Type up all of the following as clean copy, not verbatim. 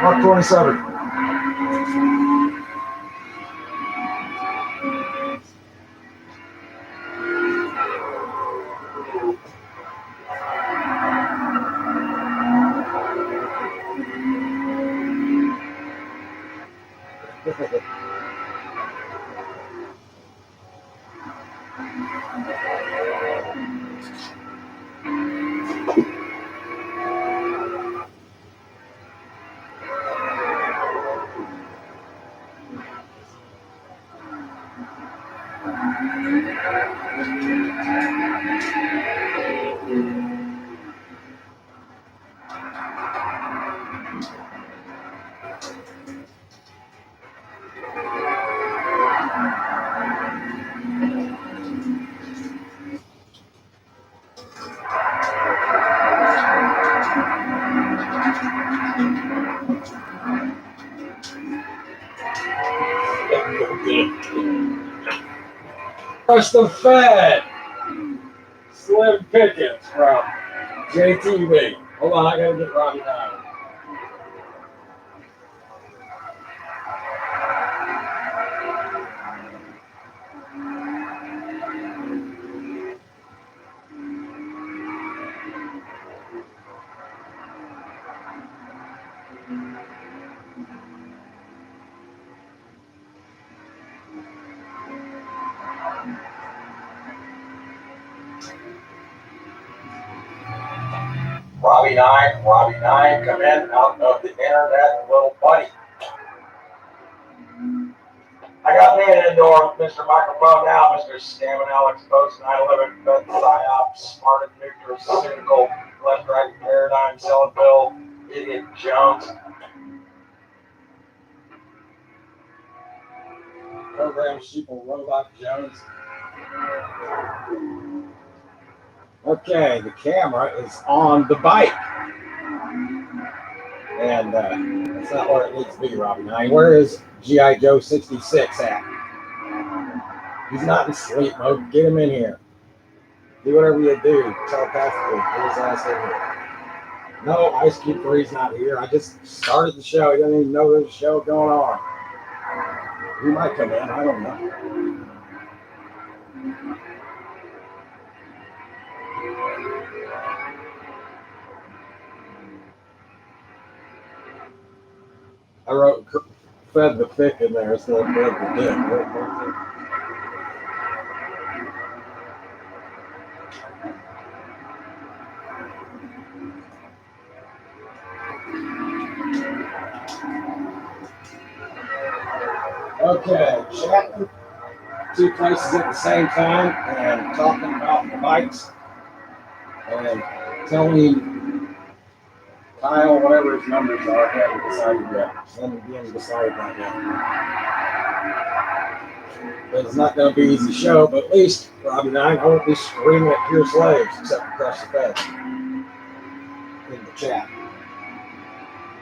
Marc27. Crush the Fed. Slim Pickens from JTV. Hold on, I gotta get Robbie down. Robbie 9, come in out of the internet, little buddy. I got me an indoor Mr. Microphone now, Mr. Scamming Alex Post 911, Beth Psyop, Smart and Nutraceutical, Left Right Paradigm, Selling Bill, Idiot Jones. Program Sheeple Robot Jones. Okay, the camera is on the bike. And that's not where it needs to be, Robbie 9. Where is G.I. Joe 66 at? He's not in sleep mode. Get him in here. Do whatever you do. Telepathically. Get his ass in here. No, Ice Cube 3's not here. I just started the show. He doesn't even know there's a show going on. He might come in. I don't know. I wrote fed the thick in there instead of fed the dick. Okay, chatting two places at the same time and talking about the bikes and telling Kyle whatever his numbers are. I haven't decided yet. Haven't even decided that yet. But it's not going to be an easy show, but at least Robbie and I won't be screaming at pure slaves except for Crush the Fed in the chat.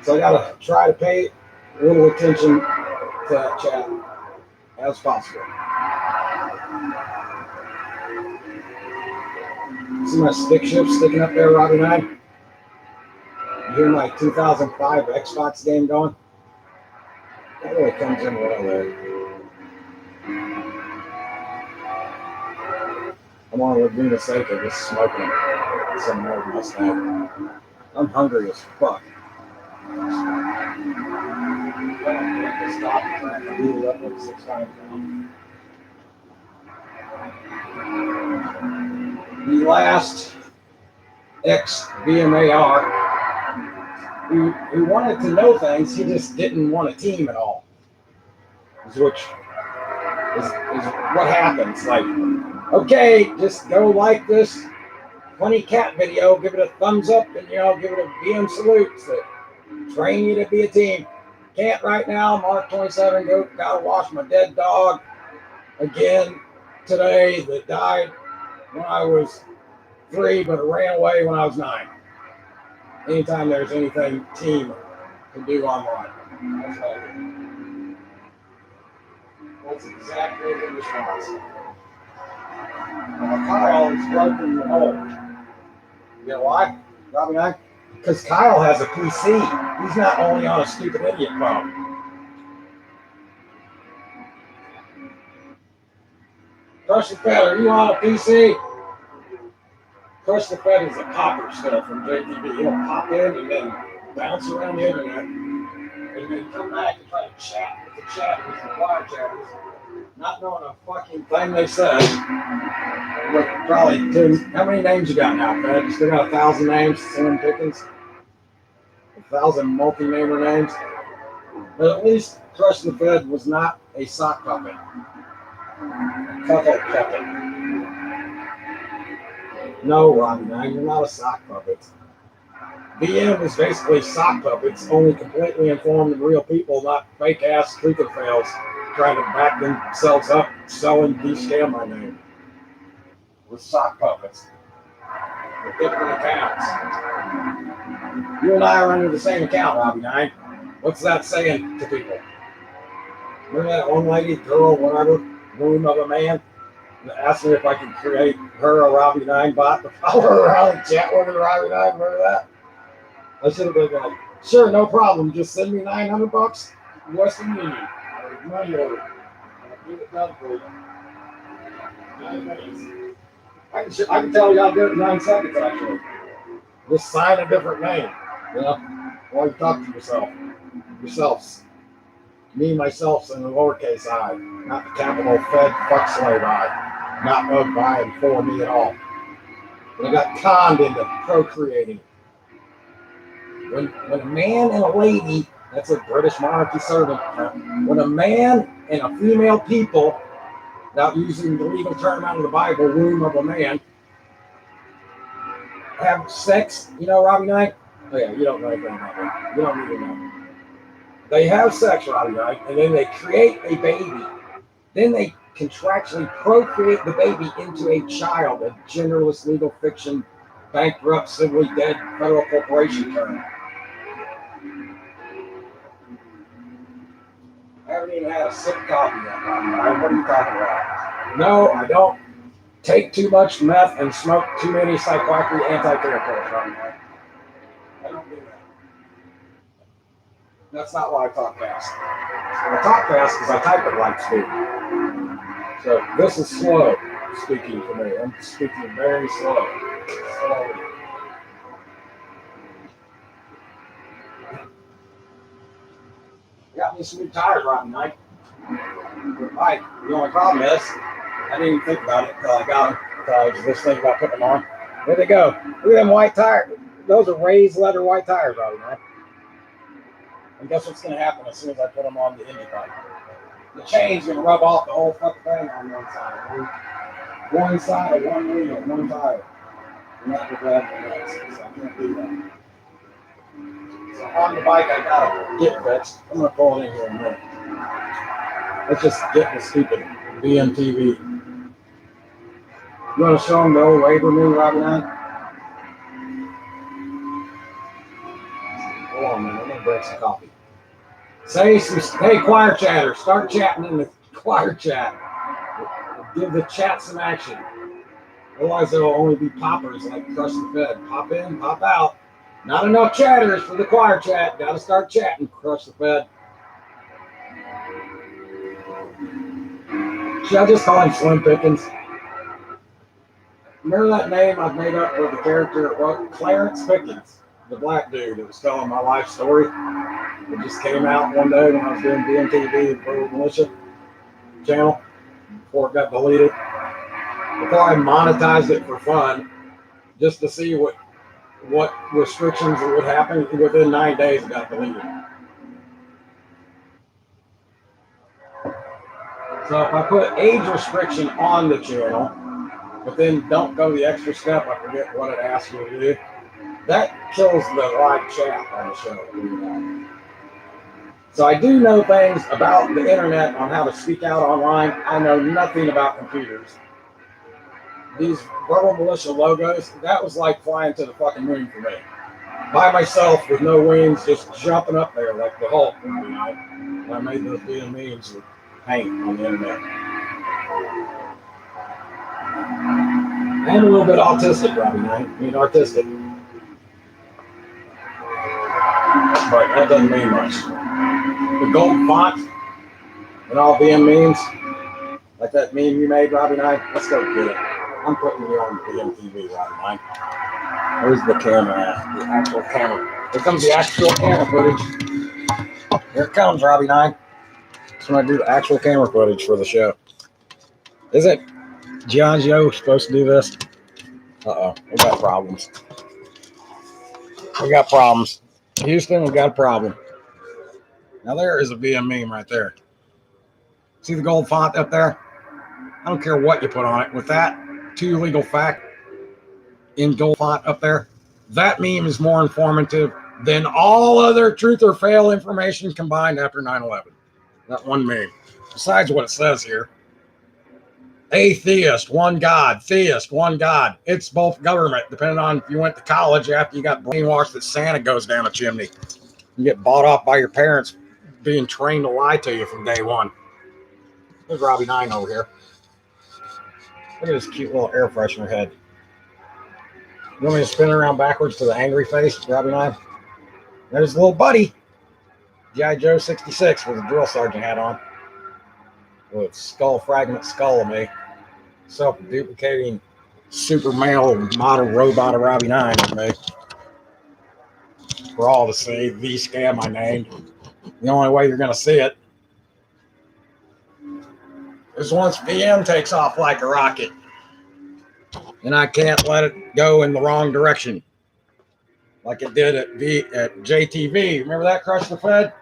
So I got to try to pay a little attention to that chat as possible. See my stick shift sticking up there, Robbie and I? You hear my 2005 Xbox game going? That really comes in well there. I'm on Laguna Seca just smoking some more Mustang. I'm hungry as fuck. I beat it up like 6 times now. The last ex-VMAR who wanted to know things, he just didn't want a team at all. Which is what happens. Like, okay, just go like this funny cat video, give it a thumbs up, and give it a VM salute to train you to be a team. Can't right now, marc27, gotta wash my dead dog again today that died when I was 3, but ran away when I was 9. Anytime there's anything team can do online. That's exactly the response. Kyle is broken the hole. You know why, Robbie and I? Because Kyle has a PC. He's not only on a stupid idiot phone. Crush the Fed, are you on a PC? Crush the Fed is a popper still from JTV. He'll pop in and then bounce around the internet and then come back and try to chat with the chatters and wire chatters, not knowing a fucking thing they said. With probably how many names you got now, Fed? You still got 1,000 names, Sam Pickens? 1,000 multi-namer names? But at least Crush the Fed was not a sock puppet. Puppet. No, Robbie, you're not a sock puppet. VM is basically sock puppets, only completely informed and real people, not fake-ass truther fails trying to back themselves up, selling de-scam my name. With sock puppets. With different accounts. You and I are under the same account, Robbie 9. What's that saying to people? Remember that one lady, girl, whatever, womb of a man? Asked me if I could create her a Robbie 9 bot to follow her around and chat with her, Robbie 9. Remember that? I should have been like, sure, no problem. Just send me $900 Western Union. Money order. I'll get it done for you. 9 minutes. I can tell you I'll do it in 9 seconds, actually. Just sign a different name. While you talk to yourself. Yourselves. Me, myself, in the lowercase I. Not the capital Fed fuck slave I. Not of by and for me at all. But I got conned into procreating. When a man and a lady, that's a British monarchy servant, when a man and a female people, without using the legal term out of the Bible, womb of a man, have sex, Robbie Knight? Oh yeah, you don't know anything about that. You don't need to know. They have sex, Robbie Knight, and then they create a baby. Then they contractually procreate the baby into a child, a genderless legal fiction, bankrupt, civilly dead federal corporation term. I haven't even had a sip of coffee yet, Robbie Knight. What are you talking about? No, I don't take too much meth and smoke too many psychoactive anti-terror pills, Robbie Knight. I don't do that. That's not why I talk fast. I talk fast because I type at light speed. So this is slow. speaking for me. I'm speaking very slow. Slowly. Got me some new tires riding tonight. Right. The only problem is, I didn't even think about it until I got them. Until I was just thinking about putting them on. Where'd they go? Look at them white tires. Those are raised leather white tires, Robbie, man. And guess what's going to happen as soon as I put them on the Indy bike? The chain's going to rub off the whole fucking thing on one side. One side of one wheel, one tire. And that would drive me nuts. So I can't do that. So on the bike, I got to get fixed. I'm going to pull it in here in a minute. Let's just get the stupid VMTV. You want to show them the old labor me, Robbie, now? Hold on, man. I'm going to break some coffee. Hey, choir chatter, start chatting in the choir chat. Give the chat some action. Otherwise, there will only be poppers like Crush the Fed. Pop in, pop out. Not enough chatters for the choir chat. Got to start chatting, Crush the Fed. Should I just call him Slim Pickens? Remember that name I've made up for the character? Well, Clarence Pickens, the black dude that was telling my life story. It just came out one day when I was doing VMTV for Militia channel before it got deleted. Before I monetized it for fun, just to see what restrictions would happen. Within 9 days, it got deleted. So if I put age restriction on the channel, but then don't go the extra step, I forget what it asks you to do, that kills the live chat on the show. So I do know things about the internet on how to speak out online. I know nothing about computers. These Verbal Militia logos, that was like flying to the fucking moon for me. By myself with no wings, just jumping up there like the Hulk. You know? And I made those damn memes with paint on the internet. I am a little bit autistic, Robbie. I mean, artistic. But that doesn't mean much. The gold font and all VM memes, like that meme you made, Robbie and I, let's go get it. I'm putting you on VMTV, Robbie. Where's the camera at? The actual camera. Here comes the actual camera footage. Here it comes, Robbie 9. Just want to do the actual camera footage for the show. Isn't Giangio supposed to do this? Uh-oh. We got problems. We got problems. Houston, we got a problem. Now there is a VM meme right there. See the gold font up there? I don't care what you put on it. With that, to legal fact in gold font up there, that meme is more informative than all other truth or fail information combined after 9/11. That one meme. Besides what it says here. Atheist, one God. Theist, one God. It's both government, depending on if you went to college after you got brainwashed that Santa goes down a chimney. You get bought off by your parents being trained to lie to you from day one. There's Robbie 9 over here. Look at this cute little air freshener head. You want me to spin around backwards to the angry face, Robbie 9? There's little buddy. G.I. Joe 66 with a drill sergeant hat on. With skull fragment skull of me. Self-duplicating super male model robot of Robbie 9 with me. For all to see. V-Scam I named. The only way you're going to see it is once VM takes off like a rocket. And I can't let it go in the wrong direction. Like it did at JTV. Remember that, Crush the Fed?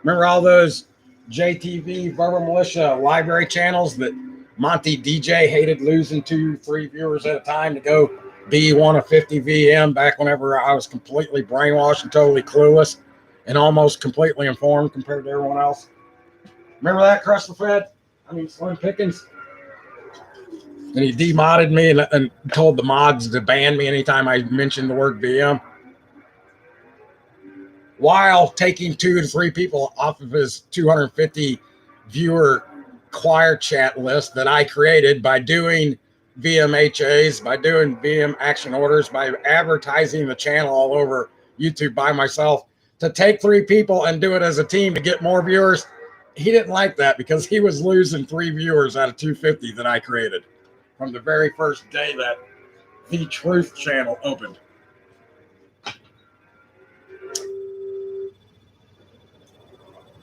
Remember all those JTV Verbal Militia library channels that Monty DJ hated losing 2-3 viewers at a time to go be one of 50 VM back whenever I was completely brainwashed and totally clueless and almost completely informed compared to everyone else? Remember that, Crush the Fed? I mean, Slim Pickens. And he demodded me and told the mods to ban me anytime I mentioned the word VM. While taking 2 to 3 people off of his 250 viewer choir chat list that I created by doing VMHAs, by doing VM action orders, by advertising the channel all over YouTube by myself, to take 3 people and do it as a team to get more viewers. He didn't like that because he was losing 3 viewers out of 250 that I created. from the very first day that The Truth channel opened.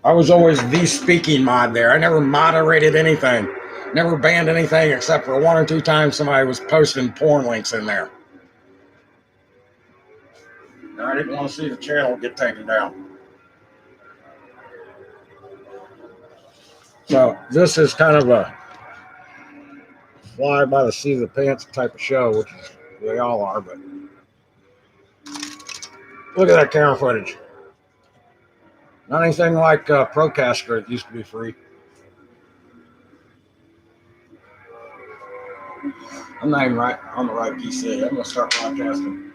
I was always the speaking mod there. I never moderated anything. Never banned anything except for 1 or 2 times somebody was posting porn links in there. And I didn't want to see the channel get taken down. So this is kind of a fly by the seat of the pants type of show, which they all are, but look at that camera footage. Not anything like Procaster. It used to be free. I'm not even right on the right PC. I'm going to start broadcasting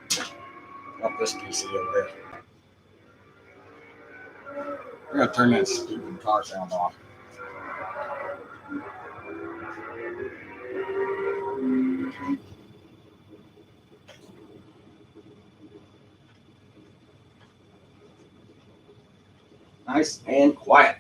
off this PC over there. I got to turn that stupid car sound off. Nice and quiet.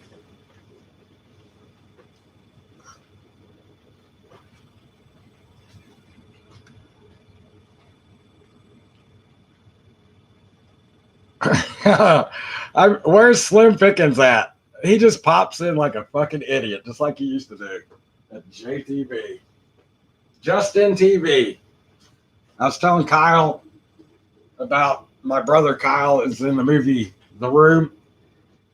Where's Slim Pickens at? He just pops in like a fucking idiot, just like he used to do at JTV. Justin TV. I was telling Kyle about my brother Kyle is in the movie The Room.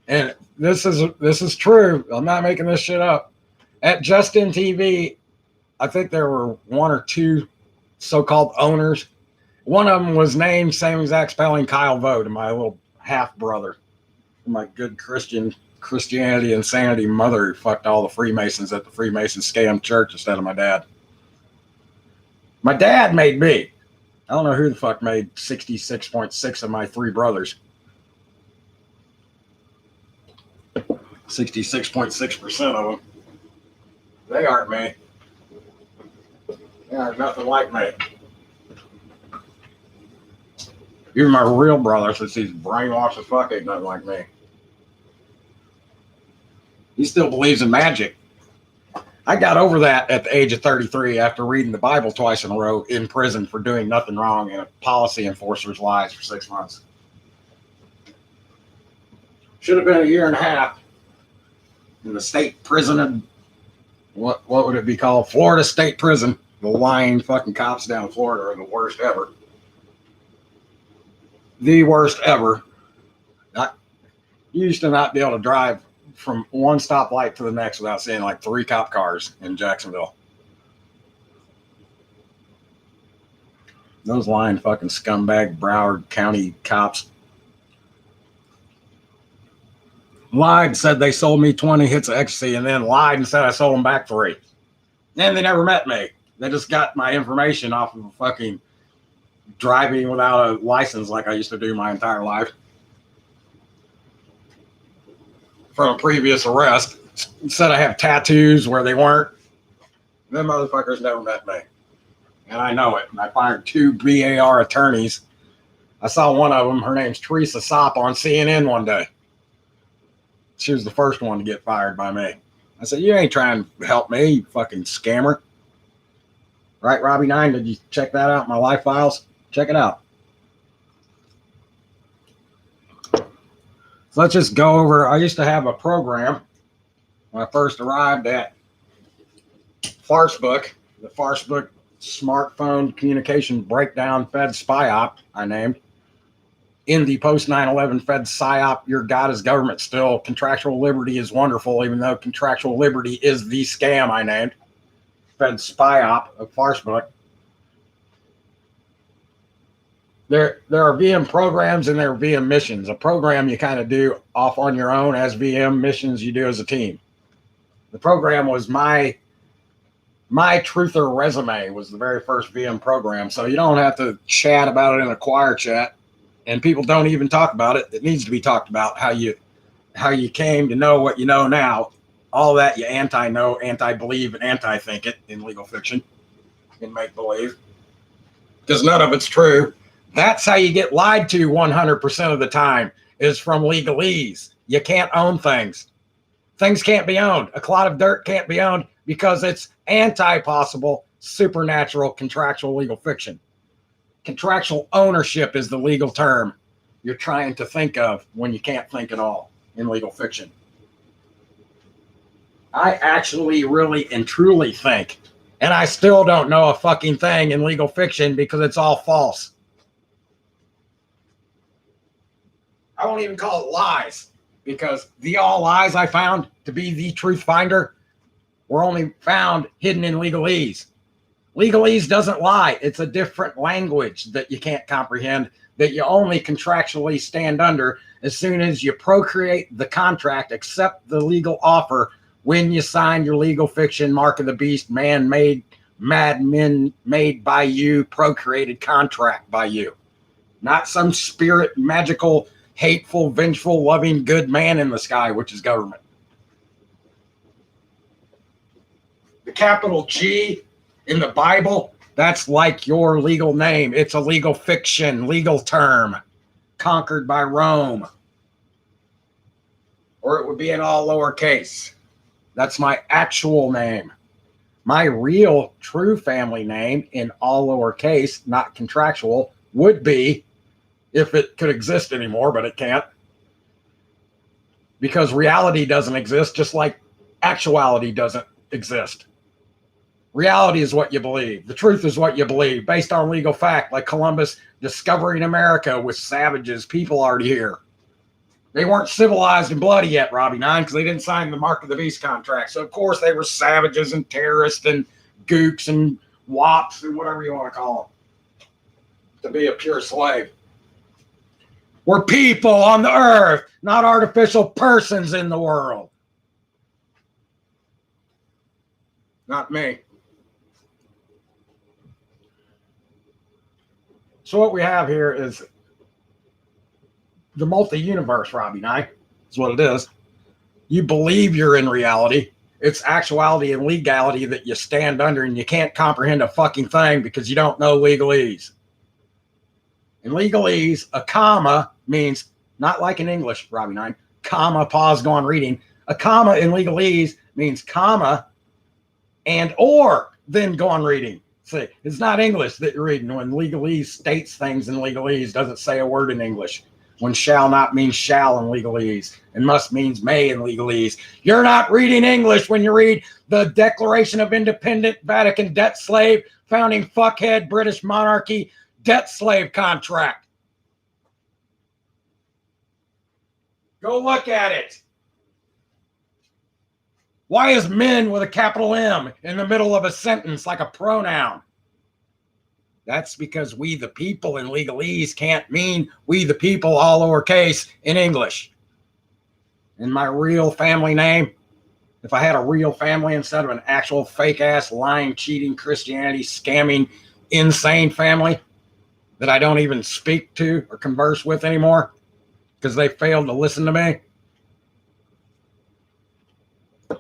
And this is true. I'm not making this shit up. At Justin TV, I think there were 1 or 2 so-called owners. One of them was named same exact spelling Kyle Vogt, my little half brother, my good Christianity insanity mother who fucked all the Freemasons at the Freemason scam church instead of my dad. My dad made me. I don't know who the fuck made 66.6 of my 3 brothers. 66.6% of them. They aren't me. They aren't nothing like me. Even my real brother, since he's brainwashed as fuck, ain't nothing like me. He still believes in magic. I got over that at the age of 33 after reading the Bible twice in a row in prison for doing nothing wrong in a policy enforcer's lies for 6 months. Should have been a year and a half in the state prison of, what would it be called? Florida State Prison. The lying fucking cops down in Florida are the worst ever. The worst ever. You used to not be able to drive from one stoplight to the next without seeing like 3 cop cars in Jacksonville. Those lying fucking scumbag Broward County cops lied, said they sold me 20 hits of ecstasy, and then lied and said I sold them back 3. And they never met me. They just got my information off of fucking driving without a license like I used to do my entire life. From a previous arrest. Said I have tattoos where they weren't. Them motherfuckers never met me. And I know it. And I fired 2 BAR attorneys. I saw one of them. Her name's Teresa Sopp on CNN one day. She was the first one to get fired by me. I said, you ain't trying to help me, you fucking scammer. Right, Robbie 9? Did you check that out? My life files? Check it out. So let's just go over. I used to have a program when I first arrived at Farcebook, the Farcebook Smartphone Communication Breakdown Fed SPY-OP, I named. In the post 9/11 Fed PSYOP, your God is government still. Contractual liberty is wonderful, even though contractual liberty is the scam, I named. Fed SPY-OP of Farcebook. There are VM programs and there are VM missions. A program you kind of do off on your own as VM, missions you do as a team. The program was my Truther Resume was the very first VM program. So you don't have to chat about it in a choir chat. And people don't even talk about it. It needs to be talked about how you came to know what you know now. All that you anti-know, anti-believe, and anti-think it in legal fiction, in make-believe. Because none of it's true. That's how you get lied to 100% of the time, is from legalese. You can't own things. Things can't be owned. A clod of dirt can't be owned because it's anti-possible. supernatural, contractual, legal fiction. Contractual ownership is the legal term you're trying to think of when you can't think at all in legal fiction. I actually really and truly think, and I still don't know a fucking thing in legal fiction because it's all false. I won't even call it lies, because the all lies I found to be the truth finder were only found hidden in legalese. Legalese doesn't lie. It's a different language that you can't comprehend, that you only contractually stand under as soon as you procreate the contract, accept the legal offer when you sign your legal fiction, mark of the beast, man-made, madmen made by you, procreated contract by you. Not some spirit, magical, hateful, vengeful, loving, good man in the sky, which is government. The capital G in the Bible, that's like your legal name. It's a legal fiction, legal term, conquered by Rome. Or it would be in all lowercase. That's my actual name. My real, true family name in all lowercase, not contractual, would be, if it could exist anymore, but it can't. Because reality doesn't exist, just like actuality doesn't exist. Reality is what you believe. The truth is what you believe, based on legal fact, like Columbus discovering America with savages, people already here. They weren't civilized and bloody yet, Robbie Nine, because they didn't sign the Mark of the Beast contract. So, of course, they were savages and terrorists and gooks and wops and whatever you want to call them, to be a pure slave. We're people on the earth, not artificial persons in the world. Not me. So what we have here is the multi-universe, Robbie Nye. That's what it is. You believe you're in reality. It's actuality and legality that you stand under, and you can't comprehend a fucking thing because you don't know legalese. In legalese, a comma means, not like in English, Robbie Nine, comma, pause, go on reading. A comma in legalese means comma and or then go on reading. See, it's not English that you're reading. When legalese states things in legalese, doesn't say a word in English. When shall not means shall in legalese, and must means may in legalese. You're not reading English when you read the Declaration of Independent Vatican Debt Slave, founding fuckhead British monarchy debt slave contract. Go look at it. Why is men with a capital M in the middle of a sentence like a pronoun? That's because we the people in legalese can't mean we the people all lowercase in English. And my real family name, if I had a real family instead of an actual fake ass lying, cheating, Christianity scamming, insane family that I don't even speak to or converse with anymore because they failed to listen to me,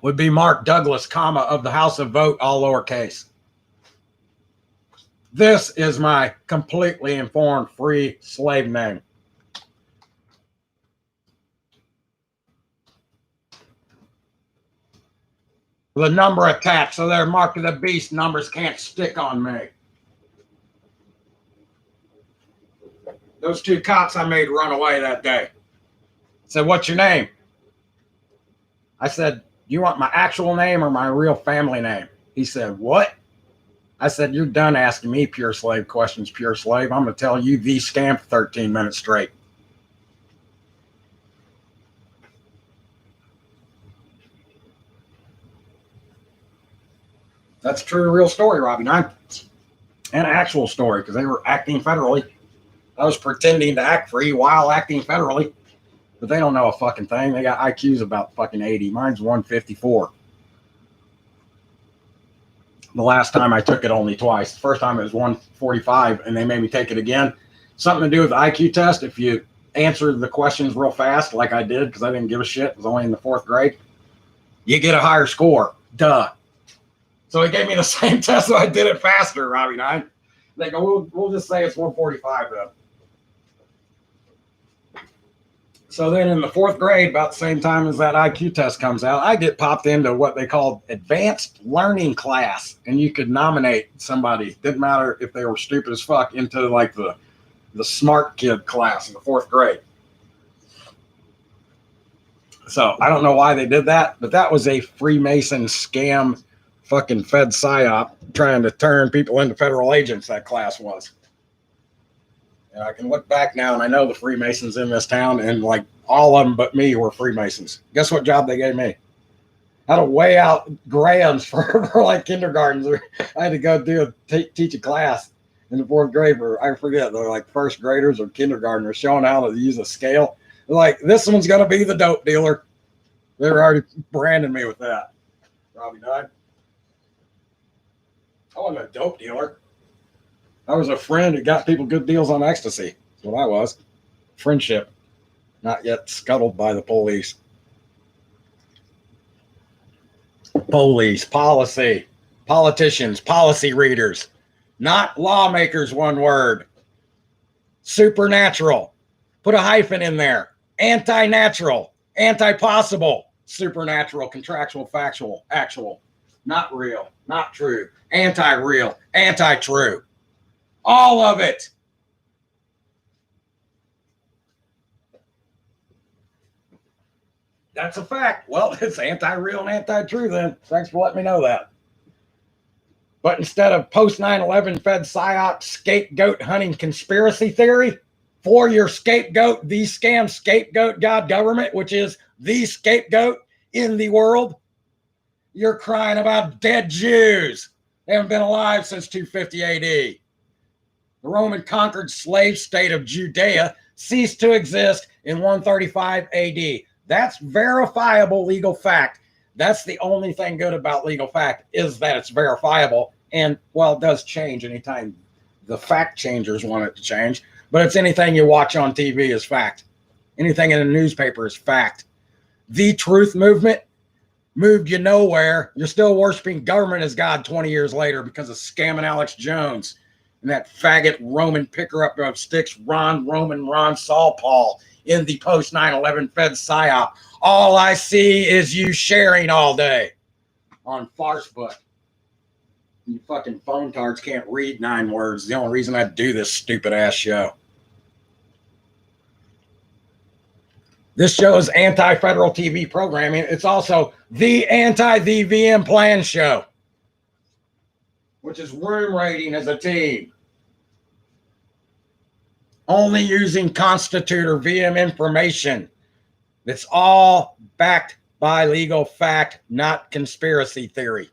would be Mark Douglas, comma, of the House of Vote, all lowercase. This is my completely informed, free slave name. The number attached, so their Mark of the Beast numbers can't stick on me. Those two cops I made run away that day. Said, what's your name? I said, you want my actual name or my real family name? He said, what? I said, you're done asking me pure slave questions, pure slave. I'm going to tell you the scam for 13 minutes straight. That's a true, real story, Robbie Nine. And an actual story, because they were acting federally. I was pretending to act free while acting federally. But they don't know a fucking thing. They got IQs about fucking 80. Mine's 154. The last time I took it only twice. The first time it was 145, and they made me take it again. Something to do with the IQ test. If you answer the questions real fast, like I did, because I didn't give a shit, it was only in the 4th grade, you get a higher score. Duh. So he gave me the same test, so I did it faster, Robbie Nine. They go, we'll just say it's 145 though. So then in the 4th grade, about the same time as that IQ test comes out, I get popped into what they called advanced learning class. And you could nominate somebody, didn't matter if they were stupid as fuck, into like the smart kid class in the 4th grade. So I don't know why they did that, but that was a Freemason scam, fucking Fed psyop trying to turn people into federal agents, that class was. And I can look back now and I know the Freemasons in this town, and like all of them but me were Freemasons. Guess what job they gave me? I had to weigh out grams for like kindergartens. I had to go teach a class in the 4th grade for, I forget, they're like 1st graders or kindergartners, showing how to use a scale. They're like, this one's going to be the dope dealer. They were already branding me with that. Robbie died. I wasn't a dope dealer. I was a friend who got people good deals on ecstasy. That's what I was. Friendship. Not yet scuttled by the police. Police, policy, politicians, policy readers. Not lawmakers, one word. Supernatural. Put a hyphen in there. Anti-natural. Anti-possible. Supernatural, contractual, factual, actual. Not real. Not true. Anti-real. Anti-true. All of it. That's a fact. Well, it's anti-real and anti-true then. Thanks for letting me know that. But instead of post 9/11 Fed psyop scapegoat hunting conspiracy theory for your scapegoat, the scam scapegoat God government, which is the scapegoat in the world, you're crying about dead Jews. They haven't been alive since 250 AD. The Roman conquered slave state of Judea ceased to exist in 135 AD. That's verifiable legal fact. That's the only thing good about legal fact, is that it's verifiable. And, well, it does change anytime the fact changers want it to change. But it's anything you watch on TV is fact. Anything in a newspaper is fact. The truth movement moved you nowhere. You're still worshiping government as God 20 years later because of scamming Alex Jones and that faggot Roman picker up of sticks, Ron Saul Paul, in the post 9/11 Fed psyop. All I see is you sharing all day on Farcebook. You fucking phone tards can't read 9 words. The only reason I do this stupid ass show. This show is anti-federal TV programming. It's also the VM plan show, which is room rating as a team. Only using Constitute or VM information. It's all backed by legal fact, not conspiracy theory.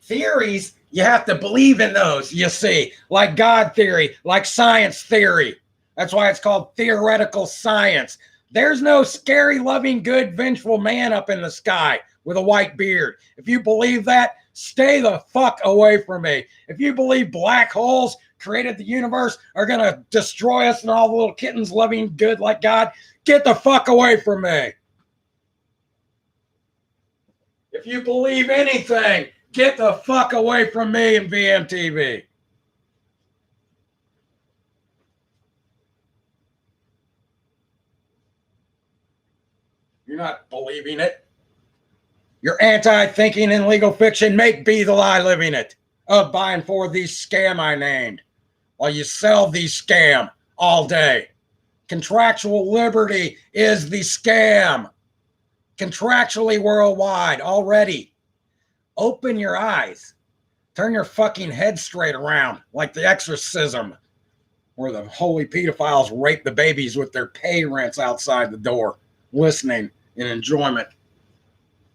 Theories, you have to believe in those, you see, like God theory, like science theory. That's why it's called theoretical science. There's no scary, loving, good, vengeful man up in the sky with a white beard. If you believe that, stay the fuck away from me. If you believe black holes created the universe are going to destroy us and all the little kittens loving good like God, get the fuck away from me. If you believe anything, get the fuck away from me and VMTV. You're not believing it. You're anti-thinking in legal fiction. Make be the lie living it. Of buying for the scam I named. While you sell the scam all day. Contractual liberty is the scam. Contractually worldwide already. Open your eyes. Turn your fucking head straight around like the exorcism where the holy pedophiles rape the babies with their pay rents outside the door, listening in enjoyment.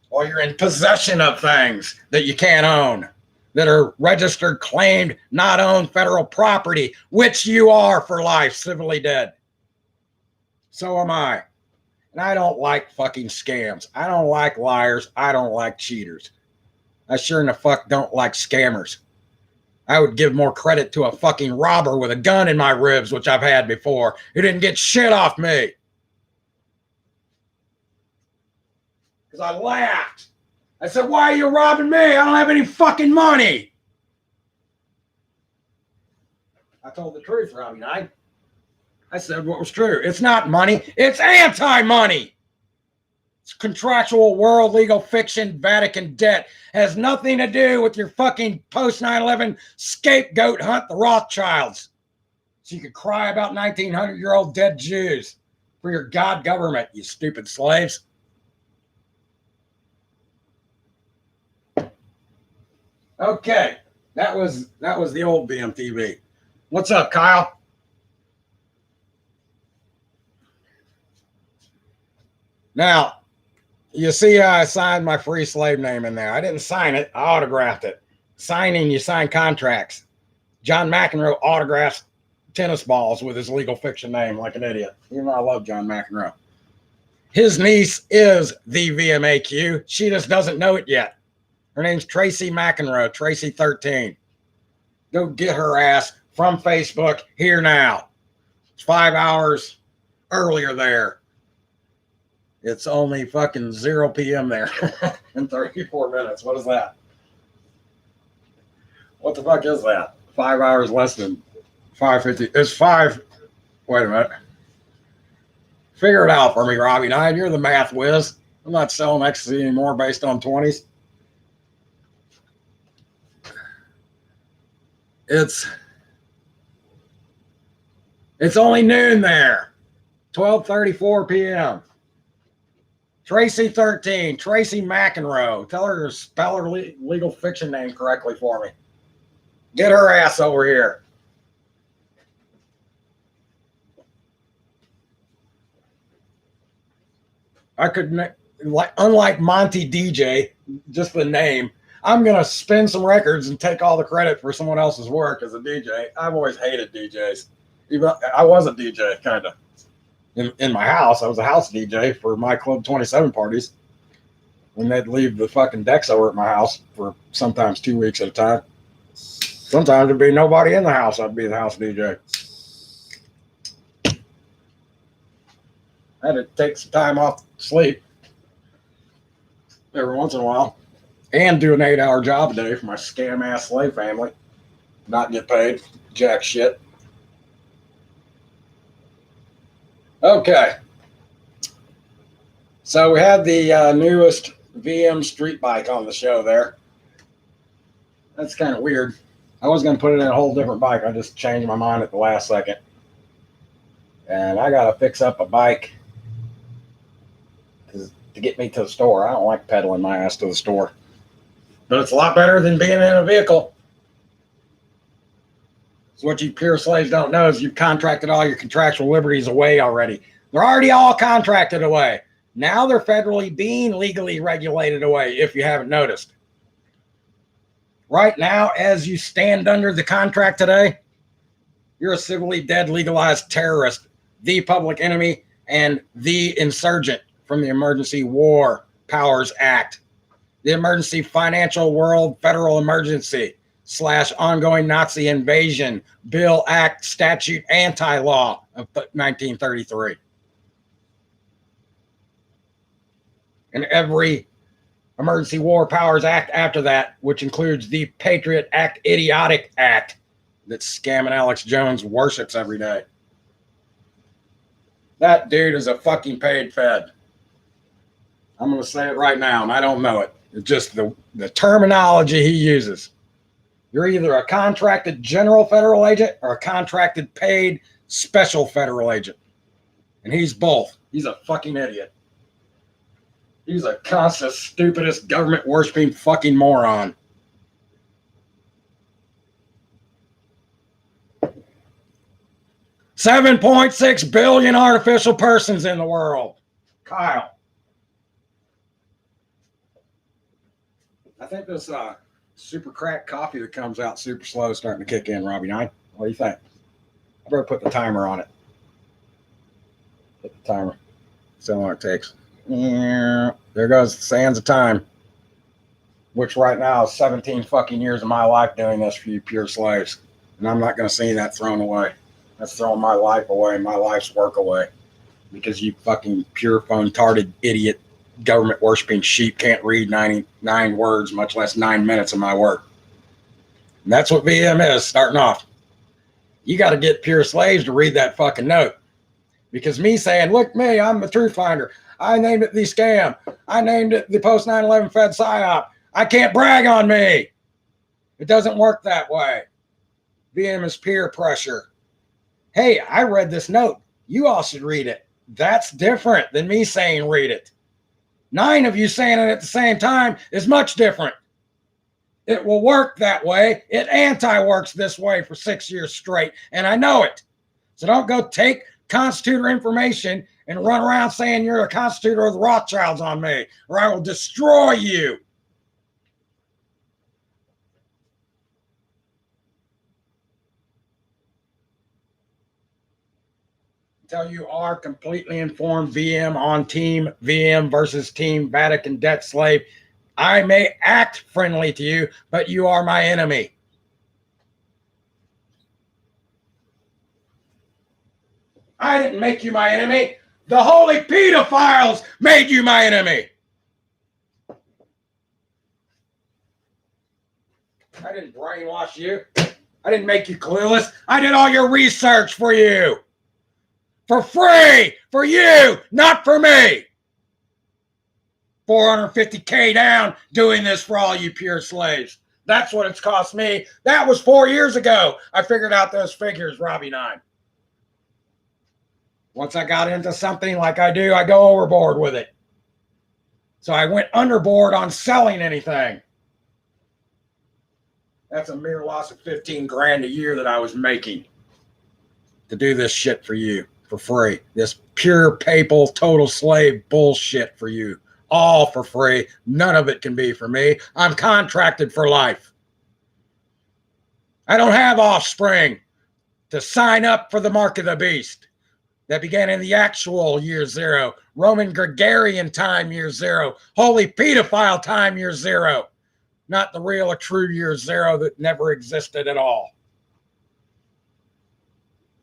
While you're in possession of things that you can't own, that are registered, claimed, not owned federal property, which you are for life, civilly dead. So am I. And I don't like fucking scams. I don't like liars. I don't like cheaters. I sure in the fuck don't like scammers. I would give more credit to a fucking robber with a gun in my ribs, which I've had before, who didn't get shit off me. Because I laughed. I said, why are you robbing me? I don't have any fucking money. I told the truth, Robbie Knight. I said what was true. It's not money. It's anti-money. It's contractual world legal fiction Vatican debt. Has nothing to do with your fucking post 9/11 scapegoat hunt the Rothschilds. So you could cry about 1900-year-old dead Jews for your God government, you stupid slaves. Okay, that was the old VMTV. What's up, Kyle? Now, you see how I signed my free slave name in there. I didn't sign it. I autographed it. Signing, you sign contracts. John McEnroe autographs tennis balls with his legal fiction name like an idiot. Even though I love John McEnroe. His niece is the VMAQ. She just doesn't know it yet. Her name's Tracy McEnroe, Tracy13. Go get her ass from Facebook here now. It's 5 hours earlier there. It's only fucking 0 p.m. there in 34 minutes. What is that? What the fuck is that? 5 hours less than 5:50. It's 5. Wait a minute. Figure it out for me, Robbie Knight. You're the math whiz. I'm not selling ecstasy anymore based on 20s. It's only noon there. 12:34 p.m. Tracy13, Tracy McEnroe. Tell her to spell her legal fiction name correctly for me. Get her ass over here. I could, unlike Monty DJ, just the name, I'm going to spin some records and take all the credit for someone else's work as a DJ. I've always hated DJs. Even I was a DJ, kind of. In my house, I was a house DJ for my Club 27 parties. When they'd leave the fucking decks over at my house for sometimes 2 weeks at a time. Sometimes there'd be nobody in the house. I'd be the house DJ. I had to take some time off sleep every once in a while and do an 8-hour job a day for my scam ass slave family. Not get paid. Jack shit. Okay. So we had the newest VM street bike on the show there. That's kind of weird. I was going to put it in a whole different bike. I just changed my mind at the last second. And I got to fix up a bike to get me to the store. I don't like pedaling my ass to the store. But it's a lot better than being in a vehicle. So what you pure slaves don't know is you've contracted all your contractual liberties away already. They're already all contracted away. Now they're federally being legally regulated away, if you haven't noticed. Right now, as you stand under the contract today, you're a civilly dead legalized terrorist, the public enemy, and the insurgent from the Emergency War Powers Act, the Emergency Financial World Federal Emergency / ongoing Nazi invasion bill, act, statute, anti-law of 1933. And every Emergency War Powers Act after that, which includes the Patriot Act, idiotic act that scamming Alex Jones worships every day. That dude is a fucking paid fed. I'm going to say it right now, and I don't know it. It's just the terminology he uses. You're either a contracted general federal agent or a contracted paid special federal agent. And he's both. He's a fucking idiot. He's a constant, stupidest, government-worshipping fucking moron. $7.6 billion artificial persons in the world. Kyle. I think this super crack coffee that comes out super slow is starting to kick in, Robbie Knight. What do you think? I better put the timer on it. Put the timer. See how long it takes. Yeah, there goes the sands of time. Which right now is 17 fucking years of my life doing this for you pure slaves. And I'm not going to see that thrown away. That's throwing my life away, my life's work away. Because you fucking pure phone-tarded idiot government worshipping sheep can't read 99 words, much less 9 minutes of my work. And that's what VM is, starting off. You got to get pure slaves to read that fucking note. Because me saying, look me, I'm the truth finder. I named it the scam. I named it the post 9/11 Fed PSYOP. I can't brag on me. It doesn't work that way. VM is peer pressure. Hey, I read this note. You all should read it. That's different than me saying read it. 9 of you saying it at the same time is much different. It will work that way. It anti-works this way for 6 years straight, and I know it. So don't go take constitutor information and run around saying you're a constitutor of the Rothschilds on me, or I will destroy you. Until you are completely informed VM on Team VM versus Team Vatican debt slave, I may act friendly to you, but you are my enemy. I didn't make you my enemy. The holy pedophiles made you my enemy. I didn't brainwash you. I didn't make you clueless. I did all your research for you. For free. For you, not for me. $450K down doing this for all you pure slaves. That's what it's cost me. That was 4 years ago. I figured out those figures, Robbie 9. Once I got into something like I do, I go overboard with it. So I went underboard on selling anything. That's a mere loss of 15 grand a year that I was making to do this shit for you for free. This pure papal total slave bullshit for you. All for free. None of it can be for me. I'm contracted for life. I don't have offspring to sign up for the mark of the beast. That began in the actual year 0, Roman Gregorian time year 0, holy pedophile time year 0, not the real or true year 0 that never existed at all.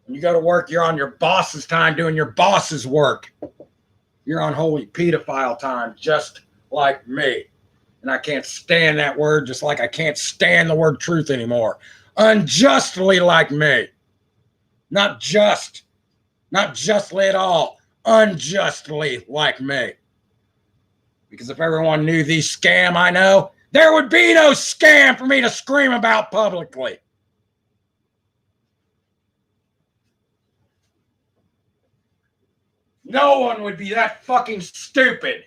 When you go to work, you're on your boss's time doing your boss's work. You're on holy pedophile time, just like me. And I can't stand that word, just like I can't stand the word truth anymore. Unjustly like me. Not just. Not justly at all, unjustly like me. Because if everyone knew the scam I know, there would be no scam for me to scream about publicly. No one would be that fucking stupid.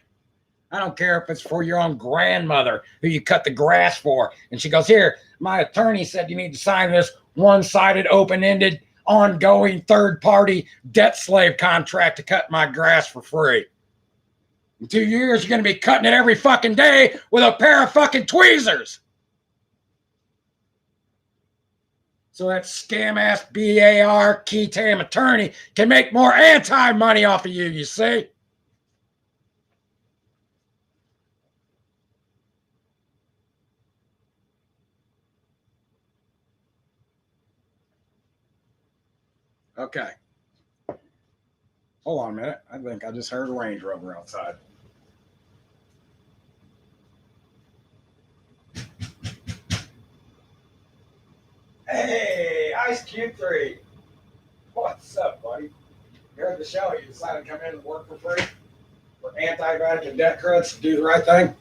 I don't care if it's for your own grandmother who you cut the grass for. And she goes, here, my attorney said you need to sign this one-sided, open-ended, ongoing third-party debt slave contract to cut my grass for free. In 2 years, you're going to be cutting it every fucking day with a pair of fucking tweezers. So that scam-ass BAR key tam attorney can make more anti-money off of you, you see? Okay. Hold on a minute. I think I just heard a Range Rover outside. Hey, Ice Cube 3. What's up, buddy? You heard the show. You decided to come in and work for free? For anti-Vatican debt creds to do the right thing?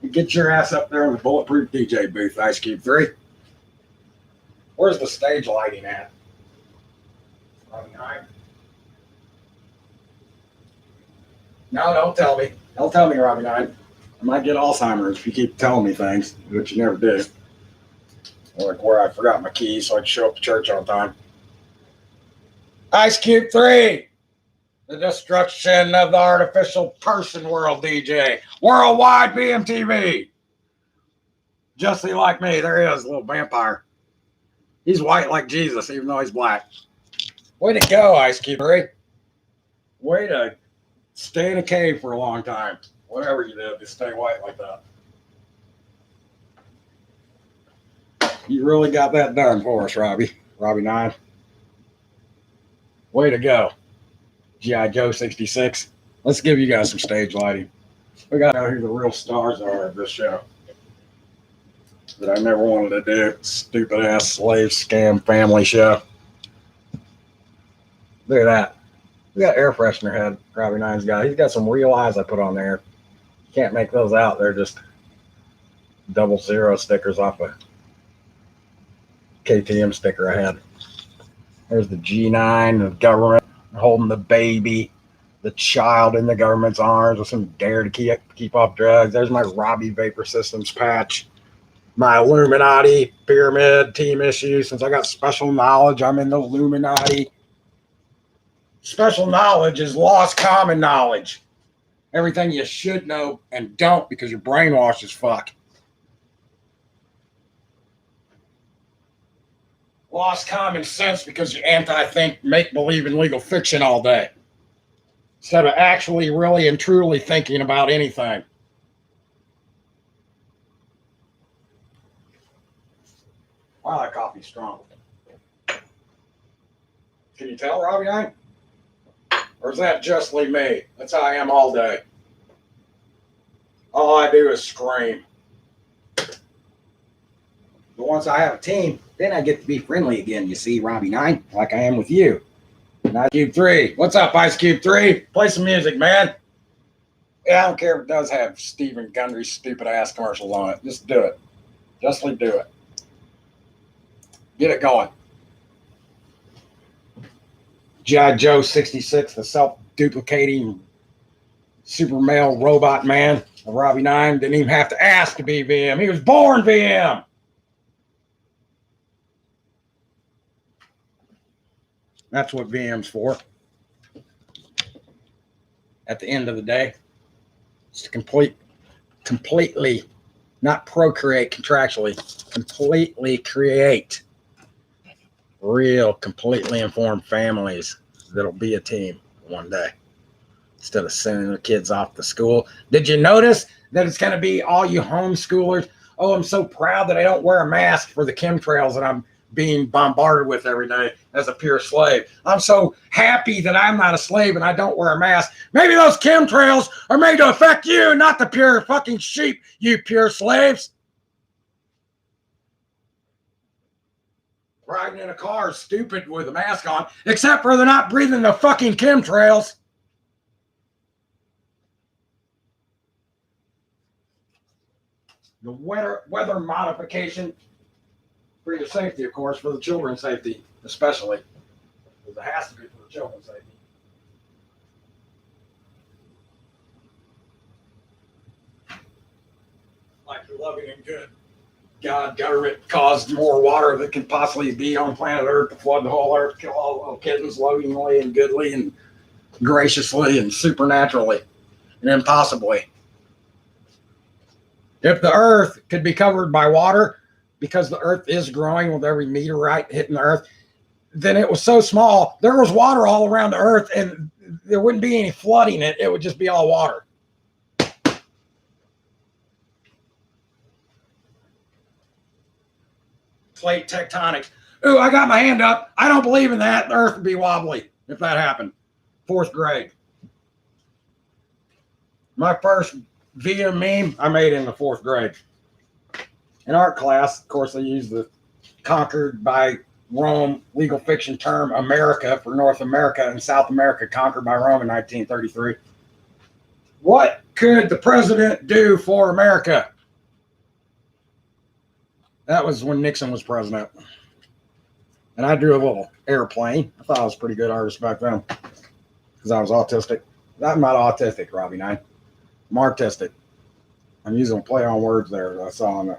You get your ass up there in the bulletproof DJ booth, Ice Cube 3. Where's the stage lighting at? Robbie 9. No, don't tell me. Don't tell me, Robbie 9. I might get Alzheimer's if you keep telling me things, which you never do. Like where I forgot my keys so I could show up to church on time. Ice Cube 3. The destruction of the artificial person world, DJ. Worldwide VMTV. Justly like me, there he is, a little vampire. He's white like Jesus, even though he's black. Way to go, Ice Cube 3. Way to stay in a cave for a long time. Whatever you did, just stay white like that. You really got that done for us, Robbie. Robbie 9. Way to go. G.I. Joe 66. Let's give you guys some stage lighting. We got to know who the real stars are of this show. That I never wanted to do. Stupid ass slave scam family show. Look at that. We got air freshener head, Robbie Nine's got. He's got some real eyes I put on there. Can't make those out. They're just 00 stickers off a KTM sticker I had. There's the G9, the government holding the baby, the child in the government's arms with some dare to keep off drugs. There's my Robbie Vapor Systems patch. My Illuminati pyramid team issue. Since I got special knowledge, I'm in the Illuminati. Special knowledge is lost common knowledge. Everything you should know and don't because you're brainwashed as fuck. Lost common sense because you anti-think, make-believe in legal fiction all day. Instead of actually, really, and truly thinking about anything. Wow, that coffee's strong. Can you tell, Robbie Nine? Or is that justly me? That's how I am all day. All I do is scream. But once I have a team, then I get to be friendly again, you see, Robbie Nine, like I am with you. And Ice Cube 3. What's up, Ice Cube 3? Play some music, man. Yeah, I don't care if it does have Stephen Gundry's stupid ass commercials on it. Just do it. Justly do it. Get it going. G.I. Joe 66, the self-duplicating super male robot man. Robbie Nine didn't even have to ask to be VM. He was born VM. That's what VM's for. At the end of the day, it's to completely, not procreate contractually, completely create real, completely informed families that'll be a team one day instead of sending their kids off to school. Did you notice that it's going to be all you homeschoolers? Oh, I'm so proud that I don't wear a mask for the chemtrails that I'm being bombarded with every day as a pure slave. I'm so happy that I'm not a slave and I don't wear a mask. Maybe those chemtrails are made to affect you, not the pure fucking sheep, you pure slaves. Riding in a car is stupid with a mask on, except for they're not breathing the fucking chemtrails. The weather modification for your safety, of course, for the children's safety, especially. Because it has to be for the children's safety. Like you're loving and good. God, government caused more water that can possibly be on planet Earth to flood the whole Earth, kill all the little kittens lovingly and goodly and graciously and supernaturally and impossibly. If the Earth could be covered by water, because the Earth is growing with every meteorite hitting the Earth, then it was so small, there was water all around the Earth and there wouldn't be any flooding it. It would just be all water. Plate tectonics. Ooh, I got my hand up. I don't believe in that. The Earth would be wobbly if that happened. 4th grade. My first video meme I made in the 4th grade. In art class, of course, they used the conquered by Rome legal fiction term America for North America and South America conquered by Rome in 1933. What could the president do for America? That was when Nixon was president. And I drew a little airplane. I thought I was pretty good artist back then because I was autistic. I'm not autistic, Robbie Nine. I'm artistic. I'm using a play on words there that I saw on